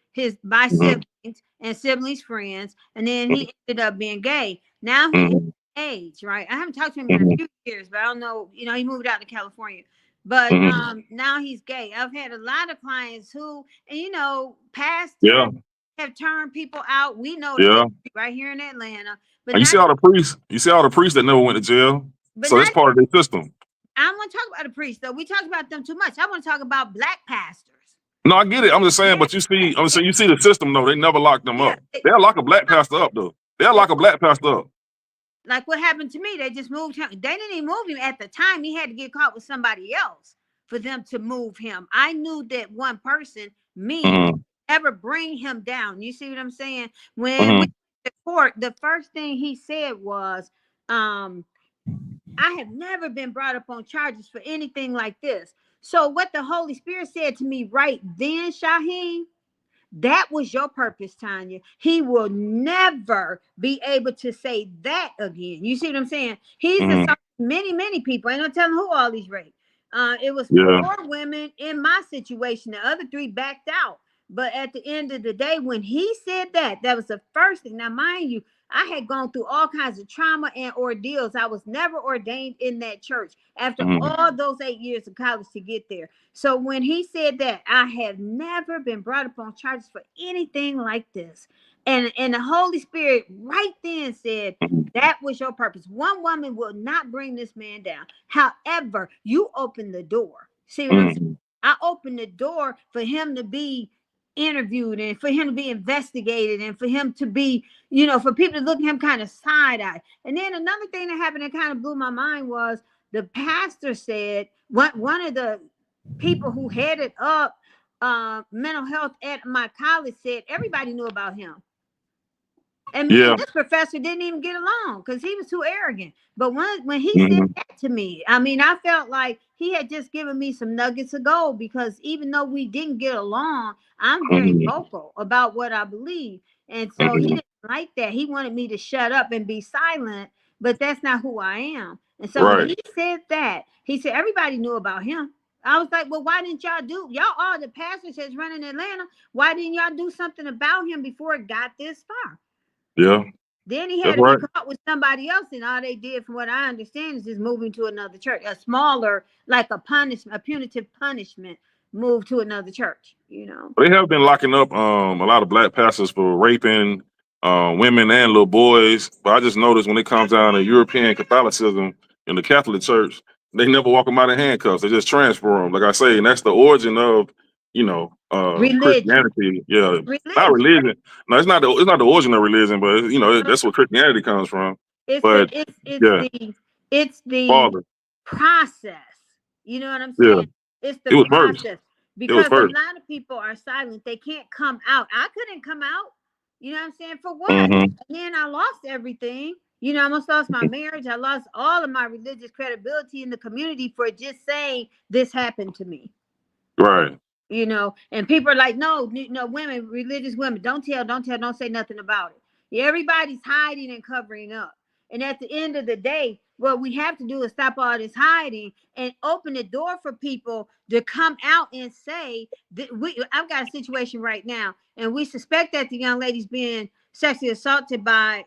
[SPEAKER 8] by
[SPEAKER 2] Mm-hmm.
[SPEAKER 8] siblings and siblings friends, and then he ended up being gay. Now he
[SPEAKER 2] Mm-hmm.
[SPEAKER 8] age, right? I haven't talked to him in a
[SPEAKER 2] Mm-hmm.
[SPEAKER 8] few years, but I don't know, he moved out to California. But
[SPEAKER 2] Mm-hmm.
[SPEAKER 8] now he's gay. I've had a lot of clients who, and pastors
[SPEAKER 2] Yeah,
[SPEAKER 8] have turned people out. We know the
[SPEAKER 2] yeah.
[SPEAKER 8] history right here in Atlanta, but
[SPEAKER 2] And you
[SPEAKER 8] not
[SPEAKER 2] see all the priests. You see all the priests that never went to jail.
[SPEAKER 8] but
[SPEAKER 2] So that's
[SPEAKER 8] not
[SPEAKER 2] part of their system.
[SPEAKER 8] I don't want to talk about the priests though. We talk about them too much. I want to talk about black pastors.
[SPEAKER 2] No, I get it. I'm just saying,
[SPEAKER 8] Yeah,
[SPEAKER 2] but I'm saying you see the system though. They never lock them
[SPEAKER 8] yeah.
[SPEAKER 2] up. They'll lock a black pastor up though. They'll lock a black pastor up.
[SPEAKER 8] Like what happened to me, they just moved him. They didn't even move him at the time. He had to get caught with somebody else for them to move him. I knew that one person, me,
[SPEAKER 2] Mm-hmm.
[SPEAKER 8] ever bring him down. You see what I'm saying? When we
[SPEAKER 2] Mm-hmm.
[SPEAKER 8] to court, the first thing he said was, I have never been brought up on charges for anything like this. So what the Holy Spirit said to me right then, Shaheem, that was your purpose, Tanya. He will never be able to say that again. You see what I'm saying? He's assaulted many people. Ain't no telling who all these raped. It was 4 women in my situation. The other 3 backed out. But at the end of the day, when he said that, that was the first thing. Now, mind you, I had gone through all kinds of trauma and ordeals. I was never ordained in that church after all those 8 years of college to get there. So when he said that, I have never been brought up on charges for anything like this. And the Holy Spirit right then said, that was your purpose. One woman will not bring this man down. However, you open the door. See what I'm saying? I opened the door for him to be interviewed and for him to be investigated and for him to be, you know, for people to look at him kind of side-eye. And then another thing that happened that kind of blew my mind was the pastor said, one of the people who headed up mental health at my college said everybody knew about him. And me and this professor didn't even get along because he was too arrogant. But when he said that to me, I mean, I felt like he had just given me some nuggets of gold, because even though we didn't get along, I'm very vocal about what I believe. And so he didn't like that. He wanted me to shut up and be silent, but that's not who I am. And so when he said that, he said everybody knew about him. I was like, well, why didn't y'all all the pastors that's running Atlanta, why didn't y'all do something about him before it got this far?
[SPEAKER 2] Yeah.
[SPEAKER 8] Then he had to be caught with somebody else, and all they did, from what I understand, is just moving to another church, a smaller, like a punitive punishment, move to another church, you know.
[SPEAKER 2] They have been locking up a lot of black pastors for raping women and little boys. But I just noticed when it comes down to European Catholicism in the Catholic Church, they never walk them out in handcuffs. They just transfer them, like I say, and that's the origin of, you know, Christianity. Yeah, not religion. No, it's not the origin of religion, but you know, that's where Christianity comes from.
[SPEAKER 8] It's the
[SPEAKER 2] Father.
[SPEAKER 8] process. You know what I'm saying?
[SPEAKER 2] Yeah.
[SPEAKER 8] It's the process.
[SPEAKER 2] First.
[SPEAKER 8] Because a lot of people are silent. They can't come out. I couldn't come out. You know what I'm saying? For what? And then I lost everything. You know, I almost lost my marriage. I lost all of my religious credibility in the community for just saying this happened to me.
[SPEAKER 2] Right.
[SPEAKER 8] You know, and people are like, no, women, religious women, don't say nothing about it. Yeah, everybody's hiding and covering up. And at the end of the day, what we have to do is stop all this hiding and open the door for people to come out and say that I've got a situation right now, and we suspect that the young lady's being sexually assaulted by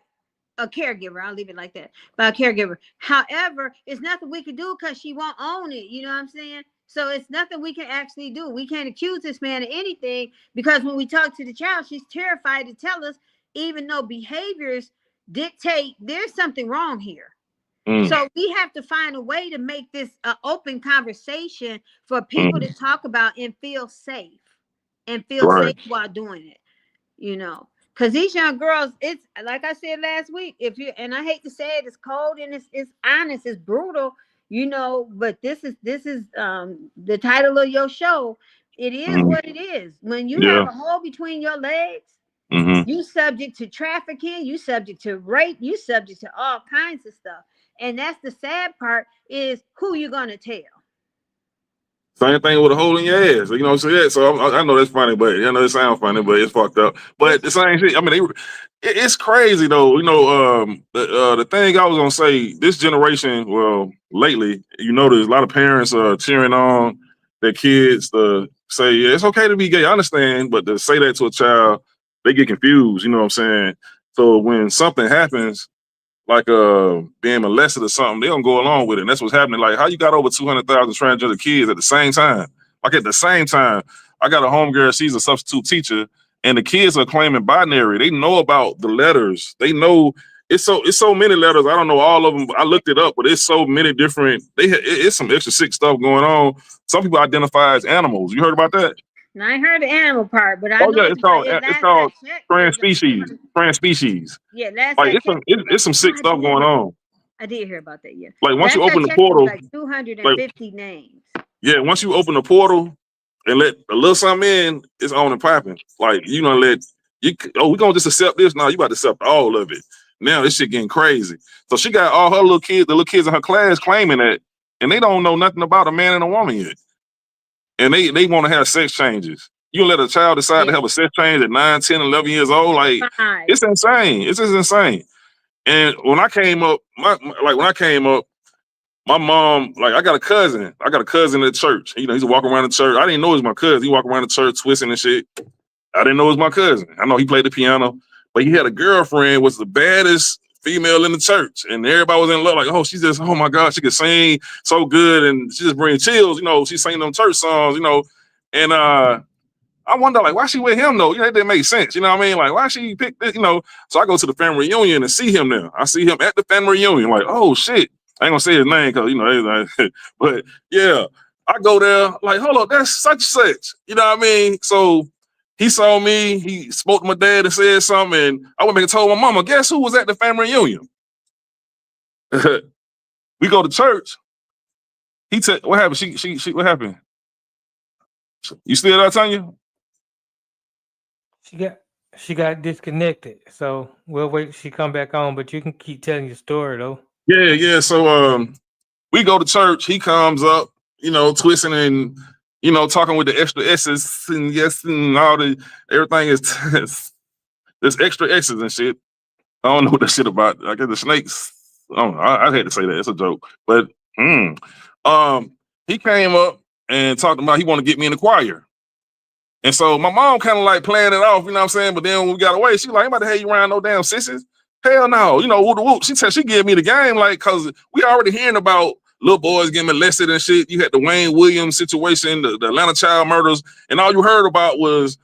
[SPEAKER 8] a caregiver. I'll leave it like that, by a caregiver. However, it's nothing we can do because she won't own it. You know what I'm saying? So it's nothing we can actually do. We can't accuse this man of anything, because when we talk to the child, she's terrified to tell us, even though behaviors dictate there's something wrong here. So we have to find a way to make this an open conversation for people to talk about and feel safe safe while doing it, you know. Because these young girls, it's like I said last week, and I hate to say it, it's cold and it's honest, it's brutal, you know, but this is the title of your show. It is what it is. When you have a hole between your legs, you subject to trafficking, you subject to rape, you subject to all kinds of stuff. And that's the sad part, is who you're gonna tell.
[SPEAKER 2] Same thing with a hole in your ass. You know what I'm saying? So I know that's funny, but I know it sounds funny, but it's fucked up. But the same shit. I mean, it's crazy though. You know, the thing I was gonna say, this generation, well, lately, you know, there's a lot of parents cheering on their kids to say, yeah, it's okay to be gay. I understand, but to say that to a child, they get confused. You know what I'm saying? So when something happens, like being molested or something, they don't go along with it. And that's what's happening. Like, how you got over 200,000 transgender kids at the same time? Like, at the same time, I got a homegirl, she's a substitute teacher, and the kids are claiming binary. They know about the letters. They know it's so many letters. I don't know all of them. I looked it up, but it's so many different. It's some extra sick stuff going on. Some people identify as animals. You heard about that?
[SPEAKER 8] Now, I heard the animal part, but I know
[SPEAKER 2] it's called trans species. Trans species.
[SPEAKER 8] Yeah, that's
[SPEAKER 2] like it's some sick stuff going on.
[SPEAKER 8] I did hear about that. Yeah,
[SPEAKER 2] like once you open the portal,
[SPEAKER 8] like 250 names.
[SPEAKER 2] Yeah, once you open the portal and let a little something in, it's on and popping. Like, you know, let we gonna just accept this? No, you about to accept all of it. Now this shit getting crazy. So she got all her little kids, the little kids in her class claiming that, and they don't know nothing about a man and a woman yet. And they want to have sex changes. You let a child decide to have a sex change at 9, 10, 11 years old? Like, it's insane. It's just insane. And when I came up, my mom, like, I got a cousin. I got a cousin at church. You know, he's walking around the church. I didn't know it was my cousin. He walked around the church twisting and shit. I didn't know it was my cousin. I know he played the piano, but he had a girlfriend, was the baddest female in the church. And everybody was in love. Like, oh, she's just, oh my God, she could sing so good. And she just brings chills, you know, she's singing them church songs, you know. And I wonder, like, why she with him though? You know, it didn't make sense. You know what I mean? Like, why she pick this, you know? So I go to the family reunion and see him there. I see him at the family reunion, like, oh shit. I ain't gonna say his name because, you know, but yeah, I go there, like, hold up, that's such and such. You know what I mean? So he saw me, he spoke to my dad and said something, and I went back and told my mama, guess who was at the family reunion? We go to church. He said, what happened? She what happened? You still there, Tanya?
[SPEAKER 6] She got disconnected. So we'll wait till she come back on, but you can keep telling your story though.
[SPEAKER 2] Yeah. So we go to church. He comes up, you know, twisting and, you know, talking with the extra S's and yes and all the everything is there's extra S's and shit. I don't know what that shit about. I guess the snakes. I don't know. I hate to say that. It's a joke. But he came up and talked about he want to get me in the choir. And so my mom kind of like playing it off, you know what I'm saying? But then when we got away, she like, ain't about to have you around no damn sissies. Hell no, you know, whoop. She gave me the game, like, cause we already hearing about little boys getting molested and shit. You had the Wayne Williams situation, the Atlanta child murders, and all you heard about was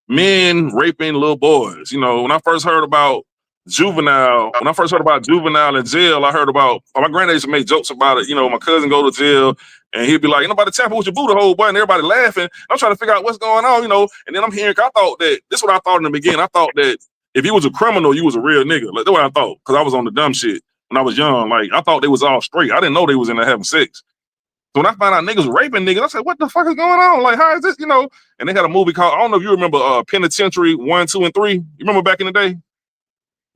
[SPEAKER 2] men raping little boys. You know, when I first heard about juvenile in jail, I heard about, my granddad used to make jokes about it. You know, my cousin go to jail and he'd be like, ain't nobody tapping with your booty hole, boy, and everybody laughing. I'm trying to figure out what's going on, you know, and then I'm hearing, I thought that, this is what I thought in the beginning. I thought that if you was a criminal, you was a real nigga. Like, that's what I thought, because I was on the dumb shit when I was young. Like, I thought they was all straight. I didn't know they was in there having sex. So when I found out niggas raping niggas, I said, what the fuck is going on? Like, how is this, you know? And they had a movie called, I don't know if you remember Penitentiary 1, 2, and 3. You remember back in the day?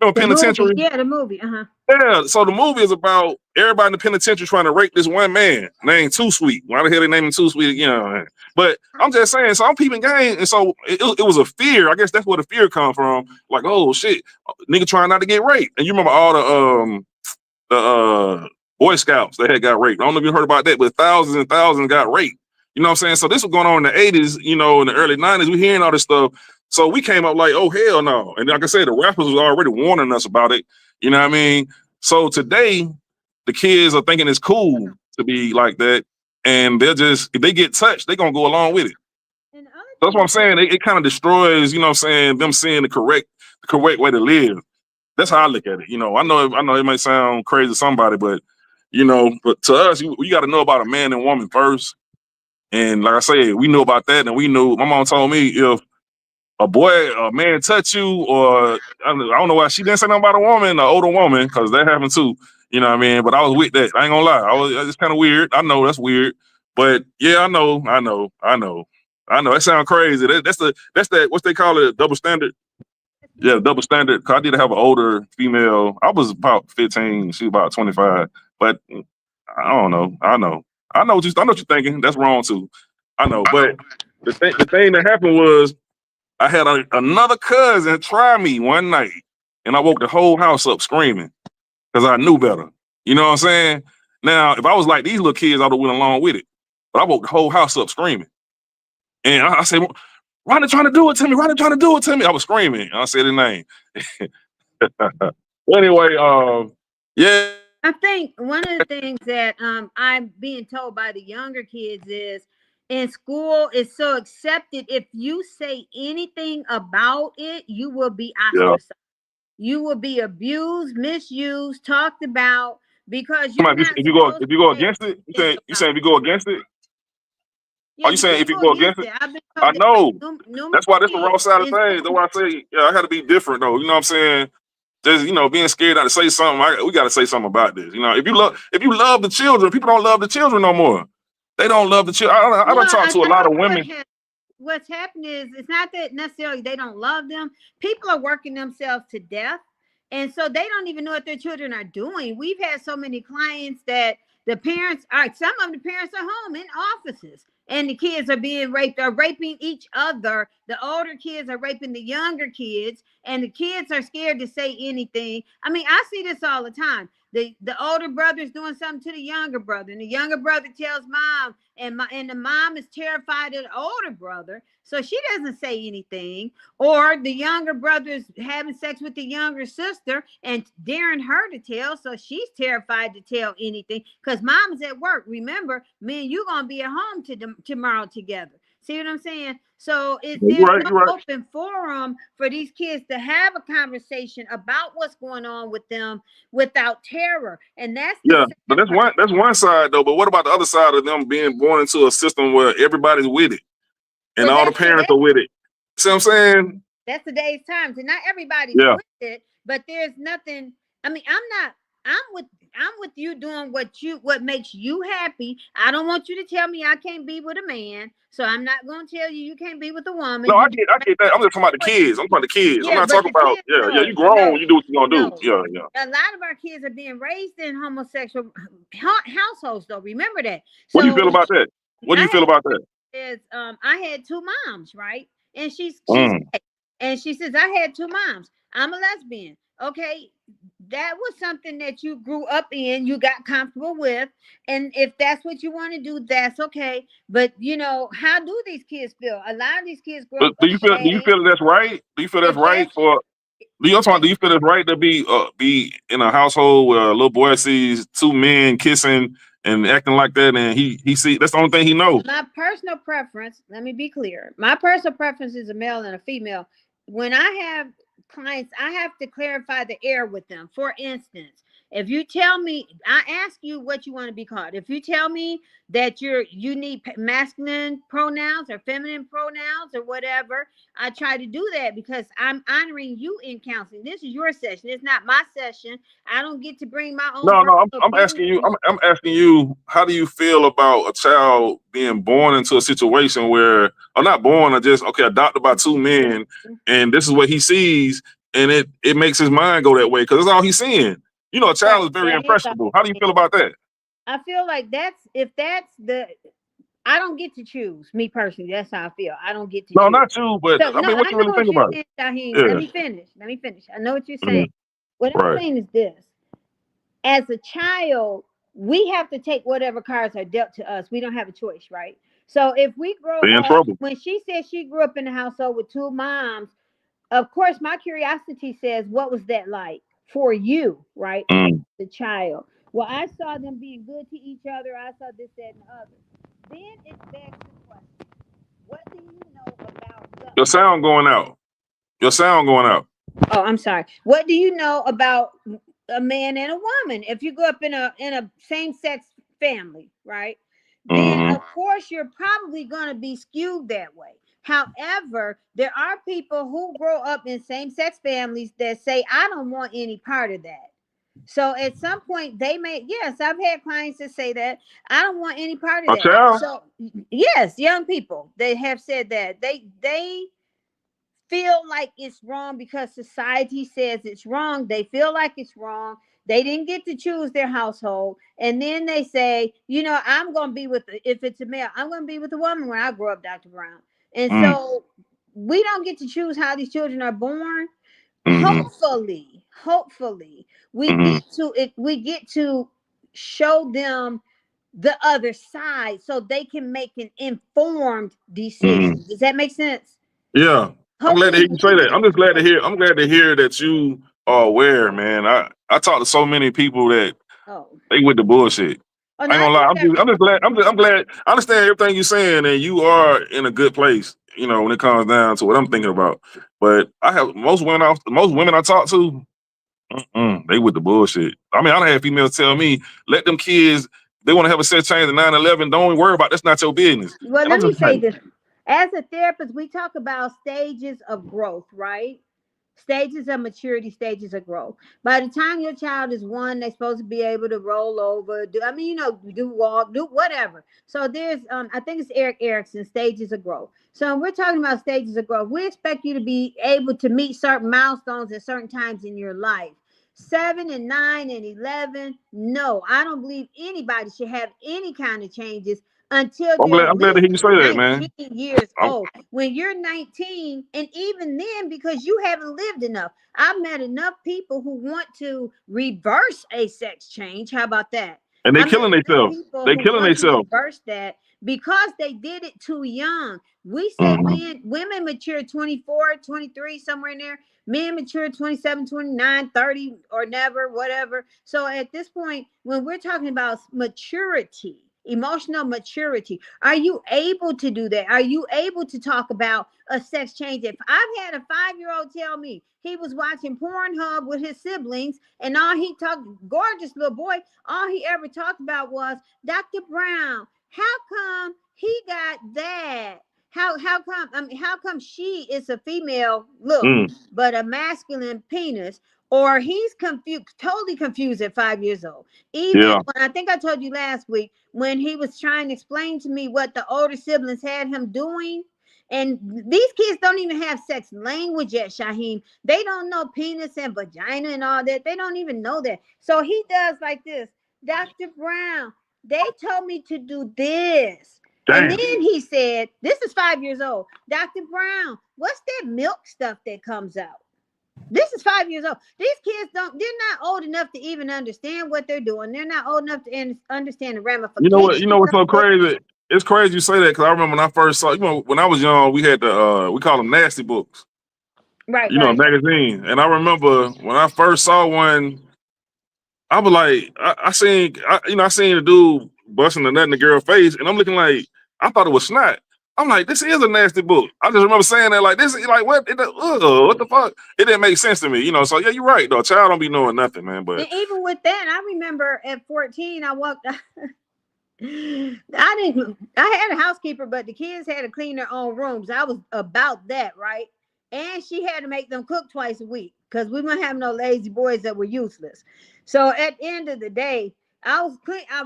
[SPEAKER 2] Remember Penitentiary?
[SPEAKER 8] Yeah, the movie,
[SPEAKER 2] Yeah, so the movie is about everybody in the penitentiary trying to rape this one man named Too Sweet. Why the hell they named him Too Sweet? You know, but I'm just saying, so I'm peeping game, and so it was a fear. I guess that's where the fear come from. Like, oh shit, nigga trying not to get raped. And you remember all the Boy Scouts that had got raped. I don't know if you heard about that, but thousands and thousands got raped. You know what I'm saying? So this was going on in the 80s, you know, in the early 90s. We hearing all this stuff. So we came up like, oh, hell no. And like I said, the rappers was already warning us about it. You know what I mean? So today, the kids are thinking it's cool to be like that. And they're just, if they get touched, they're going to go along with it. That's what I'm saying. It kind of destroys, you know what I'm saying, them seeing the correct way to live. That's how I look at it. You know, I know it might sound crazy to somebody, but, you know, but to us, we got to know about a man and woman first. And like I said, we knew about that. And we knew, my mom told me, if a man touch you, or I don't know why she didn't say nothing about a woman, an older woman, because that happened too. You know what I mean? But I was with that. I ain't gonna lie. It's kind of weird. I know that's weird. But yeah, I know. That sounds crazy. That's that what they call it, double standard. Yeah, double standard. Cause I did have an older female. I was about 15. She was about 25. But I don't know. I know what you're thinking. That's wrong too. I know. But the thing that happened was, I had another cousin try me one night, and I woke the whole house up screaming because I knew better. You know what I'm saying? Now, if I was like these little kids, I would have went along with it. But I woke the whole house up screaming. And I said, Ronnie trying to do it to me. Ronnie trying to do it to me. I was screaming. I said his name. Anyway, yeah.
[SPEAKER 8] I think one of the things that I'm being told by the younger kids is, in school, it's so accepted. If you say anything about it, you will be ostracized. Yeah. You will be abused, misused, talked about, because
[SPEAKER 2] if you go against it, you saying if you go against it?
[SPEAKER 8] Yeah,
[SPEAKER 2] are you saying if you go against it? I know. That's why this is the Raw Side of Thangzz. That's why I say, yeah, I got to be different though. You know what I'm saying? Just, you know, being scared not to say something. We got to say something about this. You know, if you love the children, people don't love the children no more. They don't love the children. I don't talk to a lot of women.
[SPEAKER 8] what's happening is it's not that necessarily they don't love them. People are working themselves to death. And so they don't even know what their children are doing. We've had so many clients that the parents are, some of the parents are home in offices and the kids are being raped, are raping each other. The older kids are raping the younger kids and the kids are scared to say anything. I mean, I see this all the time. The older brother's doing something to the younger brother and the younger brother tells mom and the mom is terrified of the older brother. So she doesn't say anything. Or the younger brother's having sex with the younger sister and daring her to tell. So she's terrified to tell anything because mom's at work. Remember, me and you going to be at home tomorrow together. See what I'm saying? So there's no open forum for these kids to have a conversation about what's going on with them without terror. And that's
[SPEAKER 2] but that's one side though. But what about the other side of them being born into a system where everybody's with it and all the parents are with it? See what I'm saying?
[SPEAKER 8] That's today's times, and not everybody's with it, but there's nothing. I mean, I'm with you doing what makes you happy. I don't want you to tell me I can't be with a man, so I'm not going to tell you can't be with a woman.
[SPEAKER 2] No, I get that. I'm just talking about the kids. I'm talking about the kids. I'm not talking about you grown, you do what you're gonna do. Yeah.
[SPEAKER 8] A lot of our kids are being raised in homosexual households, though. Remember that.
[SPEAKER 2] What do you feel about that? What do you feel about that?
[SPEAKER 8] Is I had two moms, right? And she says I had two moms. I'm a lesbian. Okay, that was something that you grew up in, you got comfortable with, and if that's what you want to do, that's okay. But how do these kids feel? A lot of these kids grow up.
[SPEAKER 2] Do you feel that's right? Do you feel that's right for? Do you feel it's right to be in a household where a little boy sees two men kissing and acting like that, and he see that's the only thing he knows?
[SPEAKER 8] My personal preference, let me be clear. My personal preference is a male and a female. When I have clients, I have to clarify the air with them. For instance, if you tell me, I ask you what you want to be called. If you tell me that you need masculine pronouns or feminine pronouns or whatever, I try to do that because I'm honoring you in counseling. This is your session. It's not my session. I don't get to bring my own.
[SPEAKER 2] No, I'm asking you. I'm asking you. How do you feel about a child being born into a situation where, or not born, or just adopted by two men, and this is what he sees, and it makes his mind go that way because that's all he's seeing. A child is very impressionable. How do you feel about that?
[SPEAKER 8] I feel like I don't get to choose. Me personally, that's how I feel. I don't get to choose.
[SPEAKER 2] No, not you, but I mean, what you really think about it?
[SPEAKER 8] Let me finish. I know what you're saying. What I'm saying is this. As a child, we have to take whatever cards are dealt to us. We don't have a choice, right? So if we grow up, when she said she grew up in a household with two moms, of course, my curiosity says, what was that like for you, right? The child. Well, I saw them being good to each other. I saw this, that, and the other. Then it begs the question, what do you know about
[SPEAKER 2] your sound going out? Your sound going out.
[SPEAKER 8] Oh, I'm sorry. What do you know about a man and a woman? If you grow up in a same-sex family, right? Then of course you're probably going to be skewed that way. However, there are people who grow up in same-sex families that say, I don't want any part of that. So at some point they may, yes, I've had clients that say that I don't want any part of that. So yes, young people, they have said that they feel like it's wrong because society says it's wrong. They feel like it's wrong. They didn't get to choose their household. And then they say, I'm going to be if it's a male, I'm going to be with a woman when I grow up, Dr. Brown. And so we don't get to choose how these children are born. Hopefully we get to show them the other side so they can make an informed decision. Does that make sense?
[SPEAKER 2] Yeah. I'm glad to hear you say that. I'm just glad to hear. I'm glad to hear that you are aware, man. I talk to so many people that they with the bullshit. I ain't gonna lie. I'm just glad. I'm glad. I understand everything you're saying, and you are in a good place. When it comes down to what I'm thinking about. But I have most women I talk to, they with the bullshit. I mean, I done had females tell me, let them kids. They want to have a sex change at 9/11. Don't worry about it. That's not your business.
[SPEAKER 8] Well, let me say this. As a therapist, we talk about stages of growth, right? Stages of maturity, stages of growth. By the time your child is 1, they're supposed to be able to roll over, do walk, do whatever. So there's, I think it's Eric Erickson, stages of growth. So we're talking about stages of growth. We expect you to be able to meet certain milestones at certain times in your life. 7 and 9 and 11, no, I don't believe anybody should have any kind of changes until they're at
[SPEAKER 2] I'm glad to
[SPEAKER 8] least
[SPEAKER 2] hear you say that,
[SPEAKER 8] 19
[SPEAKER 2] man.
[SPEAKER 8] years old. When you're 19, and even then, because you haven't lived enough. I've met enough people who want to reverse a sex change. How about that?
[SPEAKER 2] And they
[SPEAKER 8] I met
[SPEAKER 2] killing
[SPEAKER 8] enough
[SPEAKER 2] themselves.
[SPEAKER 8] people
[SPEAKER 2] They
[SPEAKER 8] who
[SPEAKER 2] killing
[SPEAKER 8] want to
[SPEAKER 2] themselves.
[SPEAKER 8] reverse that because they did it too young. We say women mature 24, 23, somewhere in there. Men mature 27, 29, 30, or never, whatever. So at this point, when we're talking about maturity, emotional maturity, are you able to do that? Are you able to talk about a sex change? If I've had a 5-year-old tell me he was watching Pornhub with his siblings, and all he talked, gorgeous little boy, all he ever talked about was, Dr. Brown, how come he got that? How come she is a female look, but a masculine penis? Or he's confused, totally confused at 5 years old. Even when, I think I told you last week, when he was trying to explain to me what the older siblings had him doing. And these kids don't even have sex language yet, Shaheem. They don't know penis and vagina and all that. They don't even know that. So he does like this. Dr. Brown, they told me to do this.
[SPEAKER 2] Damn.
[SPEAKER 8] And then he said, this is 5 years old. Dr. Brown, what's that milk stuff that comes out? This is 5 years old. These kids they're not old enough to even understand what they're doing. They're not old enough to understand the ramifications.
[SPEAKER 2] You know what's so crazy? It's crazy you say that, because I remember when I first saw, when I was young, we had we call them nasty books.
[SPEAKER 8] Right.
[SPEAKER 2] A magazine. And I remember when I first saw one, I was like, I seen the dude busting the nut in the girl's face, and I'm looking like, I thought it was snot. I'm like, this is a nasty book. I just remember saying that, like, this is like, what the fuck? It didn't make sense to me, So yeah, you're right, though. A child don't be knowing nothing, man. But
[SPEAKER 8] and even with that, I remember at 14, I walked. I had a housekeeper, but the kids had to clean their own rooms. I was about that, right? And she had to make them cook twice a week because we wouldn't have no lazy boys that were useless. So at the end of the day, I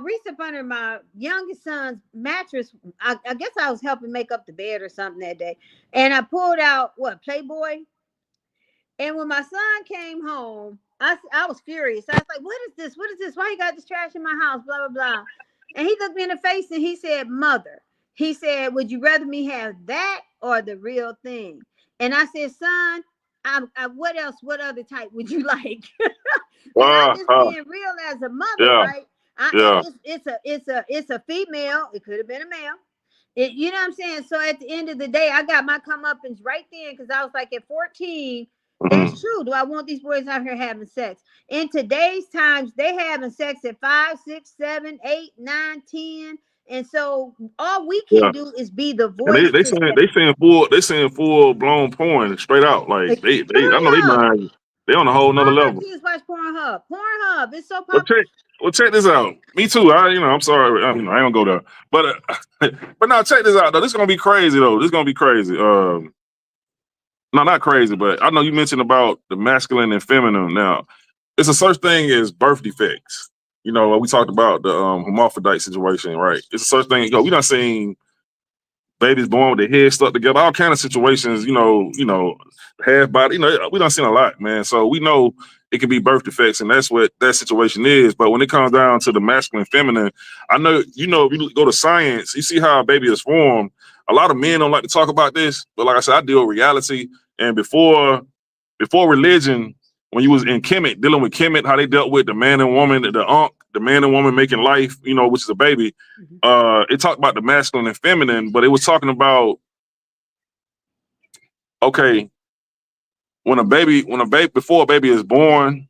[SPEAKER 8] reached up under my youngest son's mattress. I guess I was helping make up the bed or something that day. And I pulled out, Playboy? And when my son came home, I was furious. I was like, what is this? What is this? Why you got this trash in my house? Blah, blah, blah. And he looked me in the face and he said, Mother. He said, would you rather me have that or the real thing? And I said, son, what else? What other type would you like? I'm just being real as a mother, right? It's a female. It could have been a male. You know what I'm saying? So at the end of the day, I got my comeuppance right then because I was like, at 14, that's true. Do I want these boys out here having sex? In today's times, they having sex at 5, 6, 7, 8, 9, 10. And so all we can do is be the voice.
[SPEAKER 2] They saying full blown porn straight out. Like I know they mind. They on a whole nother level.
[SPEAKER 8] Kids watch Pornhub. Pornhub, it's so popular.
[SPEAKER 2] Well, check this out. Me too. I'm sorry. I don't go there. But now check this out though. This is gonna be crazy though. This is gonna be crazy. No, not crazy, but I know you mentioned about the masculine and feminine. Now, it's a such thing as birth defects. We talked about the hermaphrodite situation, right? It's a such thing. We done seen babies born with their heads stuck together, all kind of situations. Half body. We done seen a lot, man. So we know it can be birth defects, and that's what that situation is. But when it comes down to the masculine, feminine, I know if you go to science, you see how a baby is formed. A lot of men don't like to talk about this, but like I said, I deal with reality. And before religion, when you was in Kemet, dealing with Kemet, how they dealt with the man and woman, the man and woman making life, which is a baby. It talked about the masculine and feminine, but it was talking about, okay, before a baby is born,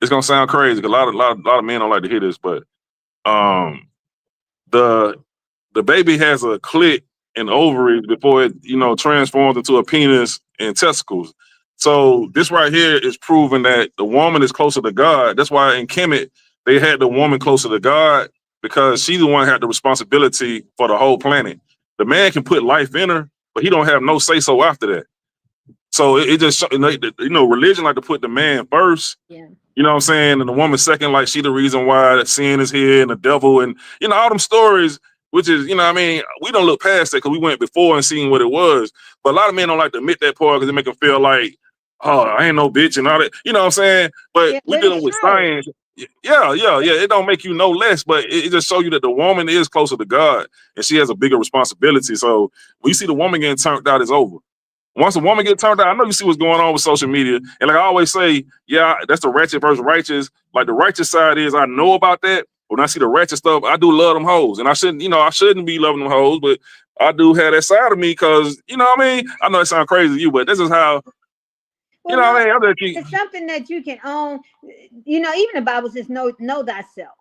[SPEAKER 2] it's gonna sound crazy because a lot of men don't like to hear this, but the baby has a clit and ovaries before it, transforms into a penis and testicles. So this right here is proving that the woman is closer to God. That's why in Kemet, they had the woman closer to God because she's the one who had the responsibility for the whole planet. The man can put life in her, but he don't have no say-so after that. So it just, religion like to put the man first.
[SPEAKER 8] Yeah.
[SPEAKER 2] You know what I'm saying? And the woman second, like she the reason why sin is here and the devil and, all them stories, which is, we don't look past that because we went before and seen what it was. But a lot of men don't like to admit that part because it make them feel like, oh, I ain't no bitch and all that. You know what I'm saying? But we dealing with science. Yeah. It don't make you no less, but it just show you that the woman is closer to God and she has a bigger responsibility. So when you see the woman getting turned out, it's over. Once a woman get turned out, I know you see what's going on with social media. And like I always say, yeah, that's the ratchet versus righteous. Like the righteous side is I know about that. When I see the ratchet stuff, I do love them hoes. And I shouldn't be loving them hoes, but I do have that side of me because, you know what I mean? I know it sounds crazy to you, but this is how,
[SPEAKER 8] well,
[SPEAKER 2] you know what I mean?
[SPEAKER 8] It's something that you can own. Even the Bible says, know thyself.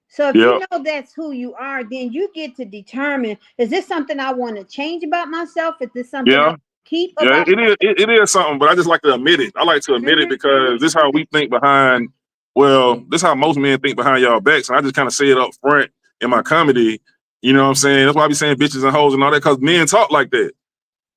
[SPEAKER 8] So if you know that's who you are, then you get to determine, is this something I want to change about myself? Is this something I keep about myself?
[SPEAKER 2] It is something, but I just like to admit it. I like to admit it because this is how we think behind, this is how most men think behind y'all backs. And I just kind of say it up front in my comedy. You know what I'm saying? That's why I be saying bitches and hoes and all that, because men talk like that.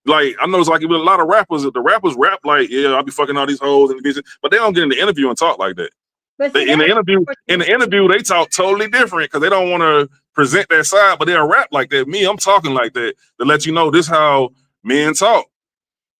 [SPEAKER 2] Like, I know it's like with a lot of rappers, the rappers rap like, yeah, I'll be fucking all these hoes and bitches, but they don't get in the interview and talk like that.
[SPEAKER 8] But see,
[SPEAKER 2] in the interview, they talk totally different because they don't want to present their side, but they'll rap like that. Me, I'm talking like that to let you know this how men talk.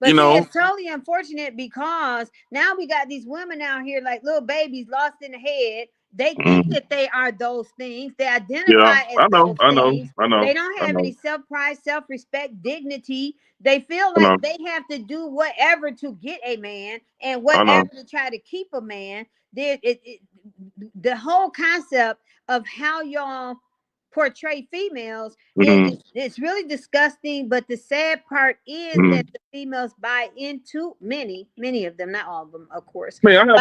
[SPEAKER 8] But it's totally unfortunate because now we got these women out here like little babies lost in the head. They think that they are those things. They identify as those things. They don't have any self-pride, self-respect, dignity. They feel like they have to do whatever to get a man and whatever to try to keep a man. The whole concept of how y'all portray females it's really disgusting, but the sad part is that the females buy into many of them, not all of them, of course, buy into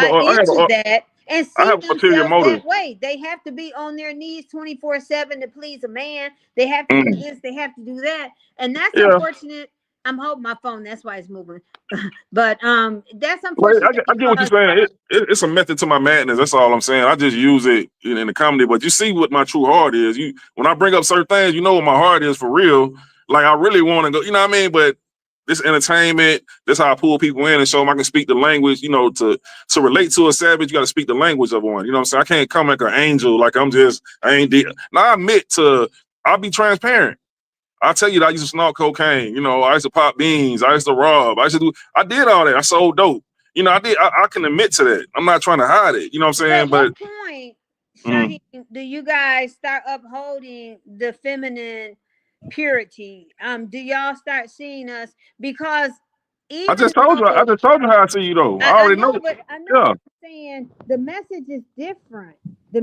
[SPEAKER 8] that and see themselves that way. They have to be on their knees 24/7 to please a man. They have to do this, they have to do that, and that's unfortunate. I'm holding my phone, that's why it's moving. But that's unfortunate.
[SPEAKER 2] I get what you're saying. It's a method to my madness. That's all I'm saying. I just use it in the comedy. But you see what my true heart is. When I bring up certain things, you know what my heart is for real. Like I really want to go. You know what I mean? But this entertainment, that's how I pull people in and show them I can speak the language. To relate to a savage, you got to speak the language of one. You know what I'm saying? I can't come like an angel. Like I ain't. Now I admit I'll be transparent. I'll tell you that I used to snort cocaine. I used to pop beans. I used to rob. I did all that. I sold dope. I can admit to that. I'm not trying to hide it. You know what I'm saying?
[SPEAKER 8] At what point, Shaheem, do you guys start upholding the feminine purity? Do y'all start seeing us? Because
[SPEAKER 2] I just told you how I see you though. I already know.
[SPEAKER 8] But I know what I'm saying. The message is different. You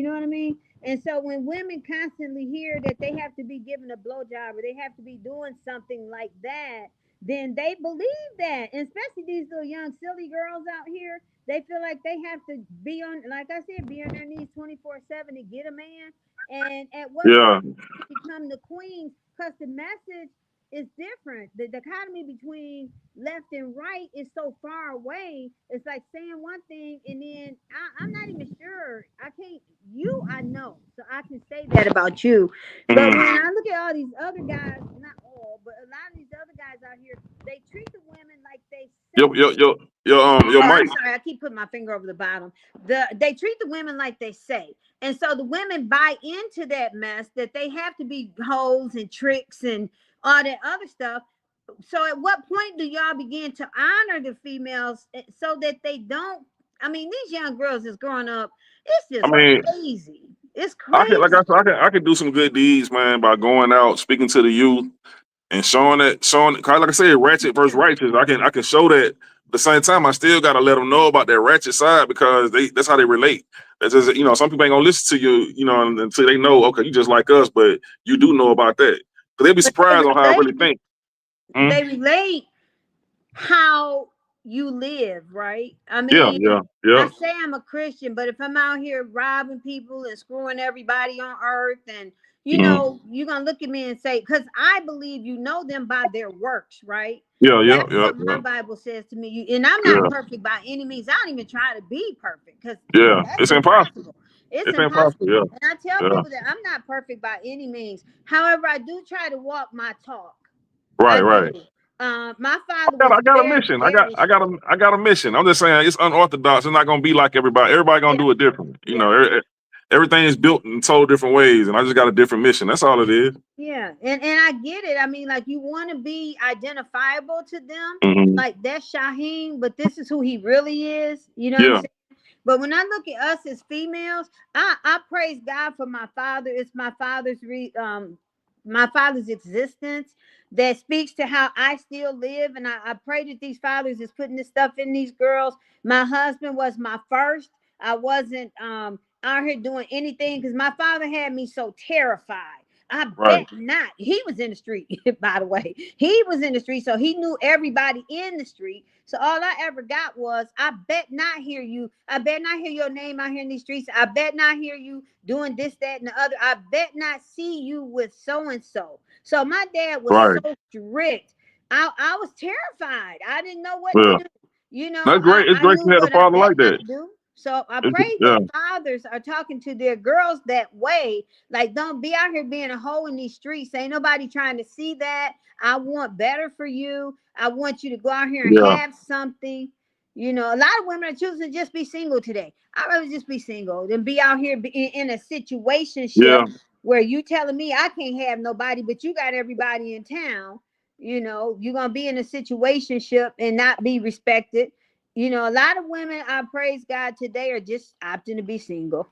[SPEAKER 8] know what I mean? And so when women constantly hear that they have to be given a blowjob or they have to be doing something like that, then they believe that. And especially these little young silly girls out here, they feel like they have to be on, like I said, be on their knees 24/7 to get a man. And at what point they become the queens? Because the message is different. The dichotomy between left and right is so far away. It's like saying one thing and then I'm not even sure. I know. So I can say that about you. But when I look at all these other guys, not all, but a lot of these other guys out here, they treat the women like they say.
[SPEAKER 2] Mike.
[SPEAKER 8] I'm sorry, I keep putting my finger over the bottom. They treat the women like they say. And so the women buy into that mess that they have to be hoes and tricks and all that other stuff. So at what point do y'all begin to honor the females so that they don't? I mean, these young girls is growing up. It's just crazy. It's crazy.
[SPEAKER 2] I can do some good deeds, man, by going out, speaking to the youth, and showing like I said, ratchet versus righteous. I can show that. At the same time, I still gotta let them know about that ratchet side because that's how they relate. That's just, some people ain't gonna listen to you, until they know, okay, you just like us, but you do know about that. Because they'll be surprised on how I really think.
[SPEAKER 8] They relate how you live, right? I mean, I say I'm a Christian, but if I'm out here robbing people and screwing everybody on earth, and you're gonna look at me and say, because I believe you know them by their works, right? That's what my Bible says to me. And I'm not perfect by any means. I don't even try to be perfect because
[SPEAKER 2] it's impossible.
[SPEAKER 8] It's impossible. And I tell people that I'm not perfect by any means. However, I do try to walk my talk.
[SPEAKER 2] Right.
[SPEAKER 8] My father
[SPEAKER 2] I
[SPEAKER 8] was
[SPEAKER 2] got a
[SPEAKER 8] very,
[SPEAKER 2] mission.
[SPEAKER 8] very
[SPEAKER 2] I got a mission. I'm just saying it's unorthodox. It's not gonna be like everybody. Everybody gonna
[SPEAKER 8] yeah,
[SPEAKER 2] do it different. You
[SPEAKER 8] yeah.
[SPEAKER 2] know, everything is built in total different ways, and I just got a different mission. That's all it is.
[SPEAKER 8] Yeah, and I get it. I mean, like you want to be identifiable to them,
[SPEAKER 2] Mm-hmm.
[SPEAKER 8] like that's Shaheem, but this is who he really is. You know what I'm
[SPEAKER 2] Yeah,
[SPEAKER 8] saying? But when I look at us as females, I praise God for my father. It's my father's existence that speaks to how I still live, and I pray that these fathers is putting this stuff in these girls. My husband was my first. I wasn't out here doing anything because my father had me so terrified. I
[SPEAKER 2] right.
[SPEAKER 8] bet not. He was in the street, by the way. He was in the street, so he knew everybody in the street. So all I ever got was, I bet not hear you. I bet not hear your name out here in these streets. I bet not hear you doing this, that, and the other. I bet not see you with so and so. So my dad was
[SPEAKER 2] Right.
[SPEAKER 8] so strict. I was terrified. I didn't know what to
[SPEAKER 2] Yeah.
[SPEAKER 8] do. You know,
[SPEAKER 2] That's great. It's
[SPEAKER 8] I
[SPEAKER 2] great
[SPEAKER 8] knew
[SPEAKER 2] to have a
[SPEAKER 8] what I
[SPEAKER 2] father
[SPEAKER 8] bet
[SPEAKER 2] like
[SPEAKER 8] not
[SPEAKER 2] that.
[SPEAKER 8] to do. So I
[SPEAKER 2] It's,
[SPEAKER 8] pray
[SPEAKER 2] yeah.
[SPEAKER 8] that fathers are talking to their girls that way. Like, don't be out here being a hoe in these streets. Ain't nobody trying to see that. I want better for you. I want you to go out here and
[SPEAKER 2] Yeah.
[SPEAKER 8] have something. You know, a lot of women are choosing to just be single today. I'd rather just be single than be out here in a situationship
[SPEAKER 2] Yeah.
[SPEAKER 8] where you telling me I can't have nobody, but you got everybody in town. You know, you're gonna be in a situationship and not be respected. You know, a lot of women, I praise God today, are just opting to be single.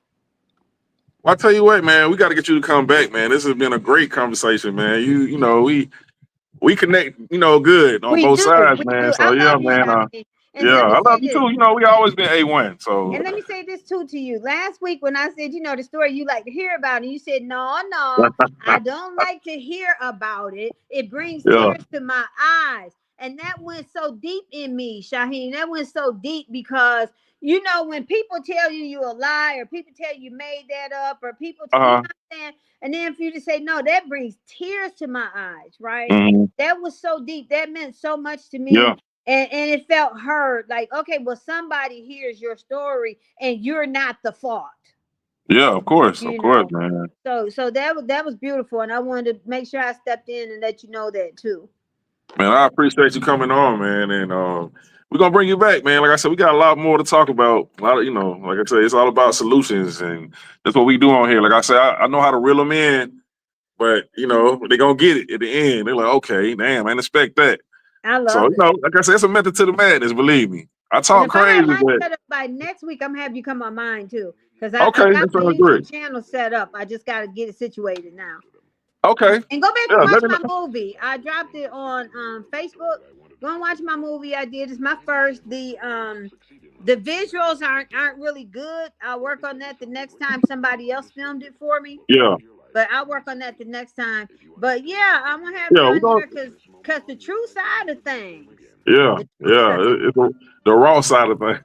[SPEAKER 2] Well, I tell you what, man, we got to get you to come back, man. This has been a great conversation, man. You know, we connect, you know, good on
[SPEAKER 8] We
[SPEAKER 2] both
[SPEAKER 8] do,
[SPEAKER 2] sides,
[SPEAKER 8] we
[SPEAKER 2] man.
[SPEAKER 8] do.
[SPEAKER 2] So
[SPEAKER 8] I
[SPEAKER 2] yeah,
[SPEAKER 8] love you,
[SPEAKER 2] man.
[SPEAKER 8] Shani. And
[SPEAKER 2] Yeah,
[SPEAKER 8] let me
[SPEAKER 2] I love
[SPEAKER 8] say
[SPEAKER 2] you
[SPEAKER 8] this.
[SPEAKER 2] too. You know, we always been A1. So
[SPEAKER 8] And let me say this too to you. Last week when I said, you know, the story you like to hear about, and you said, no, I don't like to hear about it. It brings
[SPEAKER 2] yeah,
[SPEAKER 8] tears to my eyes. And that went so deep in me, Shaheen. That went so deep because, you know, when people tell you a lie or people tell you made that up or people, you know what I'm saying? And then for you to say, no, that brings tears to my eyes, right?
[SPEAKER 2] mm-hmm.
[SPEAKER 8] That was so deep. That meant so much to me.
[SPEAKER 2] Yeah.
[SPEAKER 8] And it felt heard, like, okay, well, somebody hears your story and you're not the fault.
[SPEAKER 2] Yeah, of course,
[SPEAKER 8] You know.
[SPEAKER 2] man.
[SPEAKER 8] So that was beautiful, and I wanted to make sure I stepped in and let you know that too.
[SPEAKER 2] Man, I appreciate you coming on, man, and we're gonna bring you back, man. Like I said, we got a lot more to talk about. A lot of, you know, like I said, it's all about solutions, and that's what we do on here. Like I said, I know how to reel them in, but you know, they gonna get it at the end. They're like, okay, damn, I didn't expect that.
[SPEAKER 8] I
[SPEAKER 2] So
[SPEAKER 8] love
[SPEAKER 2] you
[SPEAKER 8] it.
[SPEAKER 2] know, like I said, it's a method to the madness. Believe me, I
[SPEAKER 8] And
[SPEAKER 2] talk
[SPEAKER 8] if I
[SPEAKER 2] crazy,
[SPEAKER 8] have mine
[SPEAKER 2] but
[SPEAKER 8] set up by next week, I'm gonna have you come on mine too, because I
[SPEAKER 2] okay,
[SPEAKER 8] got
[SPEAKER 2] that
[SPEAKER 8] my
[SPEAKER 2] sounds
[SPEAKER 8] YouTube
[SPEAKER 2] great.
[SPEAKER 8] channel set up. I just got to get it situated now.
[SPEAKER 2] Okay,
[SPEAKER 8] And go back
[SPEAKER 2] yeah,
[SPEAKER 8] and watch
[SPEAKER 2] let me
[SPEAKER 8] my
[SPEAKER 2] know.
[SPEAKER 8] movie. I dropped it on Facebook. Go and watch my movie I did. It's my first. The visuals aren't really good. I'll work on that the next time somebody else filmed it for me.
[SPEAKER 2] Yeah,
[SPEAKER 8] But I'll work on that the next time. But yeah, I'm gonna have you
[SPEAKER 2] yeah, we
[SPEAKER 8] on
[SPEAKER 2] gonna.
[SPEAKER 8] there because the true side of things.
[SPEAKER 2] Yeah,
[SPEAKER 8] The true
[SPEAKER 2] yeah,
[SPEAKER 8] side.
[SPEAKER 2] it's the raw side of things.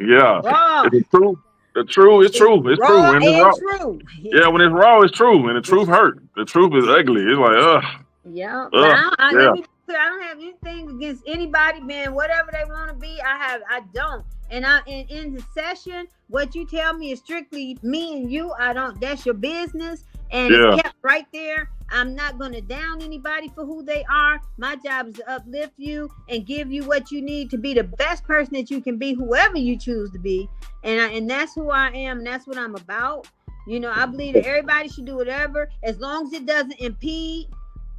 [SPEAKER 2] Yeah,
[SPEAKER 8] Raw.
[SPEAKER 2] it's the truth. The truth is
[SPEAKER 8] It's
[SPEAKER 2] true. It's true.
[SPEAKER 8] raw
[SPEAKER 2] When it's
[SPEAKER 8] and
[SPEAKER 2] raw,
[SPEAKER 8] true.
[SPEAKER 2] yeah, when it's raw, it's true. And the truth hurt. The truth is ugly. It's like,
[SPEAKER 8] Yeah, but
[SPEAKER 2] yeah,
[SPEAKER 8] let me be clear, I don't have anything against anybody, man. Whatever they want to be, I don't. And in the session, what you tell me is strictly me and you. I don't. That's your business, and
[SPEAKER 2] yeah,
[SPEAKER 8] it's kept right there. I'm not gonna down anybody for who they are. My job is to uplift you and give you what you need to be the best person that you can be, whoever you choose to be. And that's who I am, and that's what I'm about. You know, I believe that everybody should do whatever as long as it doesn't impede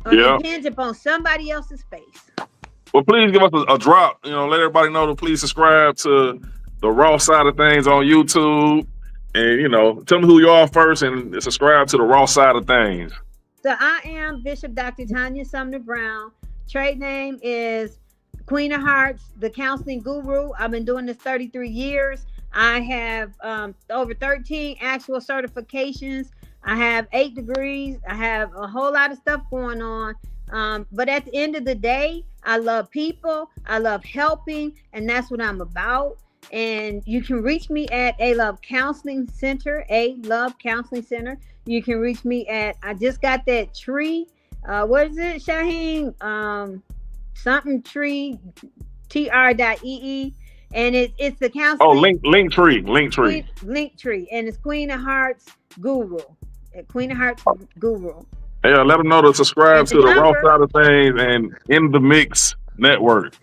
[SPEAKER 8] or impinge upon somebody else's space.
[SPEAKER 2] Well, please give us a drop. You know, let everybody know to please subscribe to the Raw Side of Things on YouTube, and you know, tell me who you are first, and subscribe to the Raw Side of Things.
[SPEAKER 8] So I am Bishop Dr. Tanya Sumner Brown. Trade name is Queen of Hearts, the counseling guru. I've been doing this 33 years. I have over 13 actual certifications. I have 8 degrees. I have a whole lot of stuff going on. But at the end of the day, I love people. I love helping, and that's what I'm about. And you can reach me at A Love Counseling Center, A Love Counseling Center. You can reach me at, I just got that tree. What is it, Shaheen? Something tree, tr.ee. And it's the counseling.
[SPEAKER 2] Oh, link tree.
[SPEAKER 8] Link tree. And it's Queen of Hearts Guru. Queen of Hearts Guru.
[SPEAKER 2] Yeah, let them know to subscribe
[SPEAKER 8] And
[SPEAKER 2] to
[SPEAKER 8] the
[SPEAKER 2] the Raw
[SPEAKER 8] number,
[SPEAKER 2] Side of Thangzz and In the Mix Network.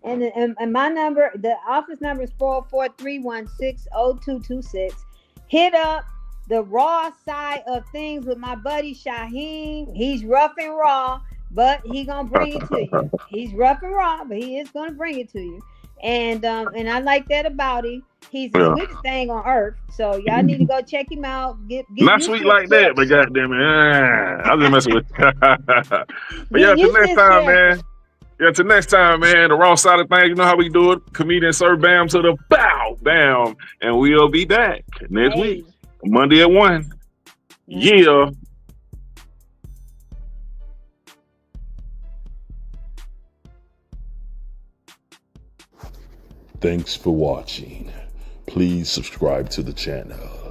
[SPEAKER 8] and my number, the office number is 443160226. Hit up the Raw Side of Thangzz with my buddy Shaheem. He's rough and raw, but he gonna bring it to you. He's rough and raw, but he is gonna bring it to you. And I like that about him. He's the
[SPEAKER 2] Yeah.
[SPEAKER 8] sweetest thing on earth. So y'all need to go check him out. Get
[SPEAKER 2] Not
[SPEAKER 8] used
[SPEAKER 2] sweet
[SPEAKER 8] to his
[SPEAKER 2] like that, but
[SPEAKER 8] character.
[SPEAKER 2] goddamn it, I'm just messing with you. But yeah,
[SPEAKER 8] Get
[SPEAKER 2] till
[SPEAKER 8] used to
[SPEAKER 2] next
[SPEAKER 8] his
[SPEAKER 2] time,
[SPEAKER 8] character.
[SPEAKER 2] man. Yeah, till next time, man. The Raw Side of Thangzz, you know how we do it. Comedian serve bam to the bow, bam. And we'll be back next week, Monday at 1. Yeah.
[SPEAKER 3] Thanks for watching. Please subscribe to the channel.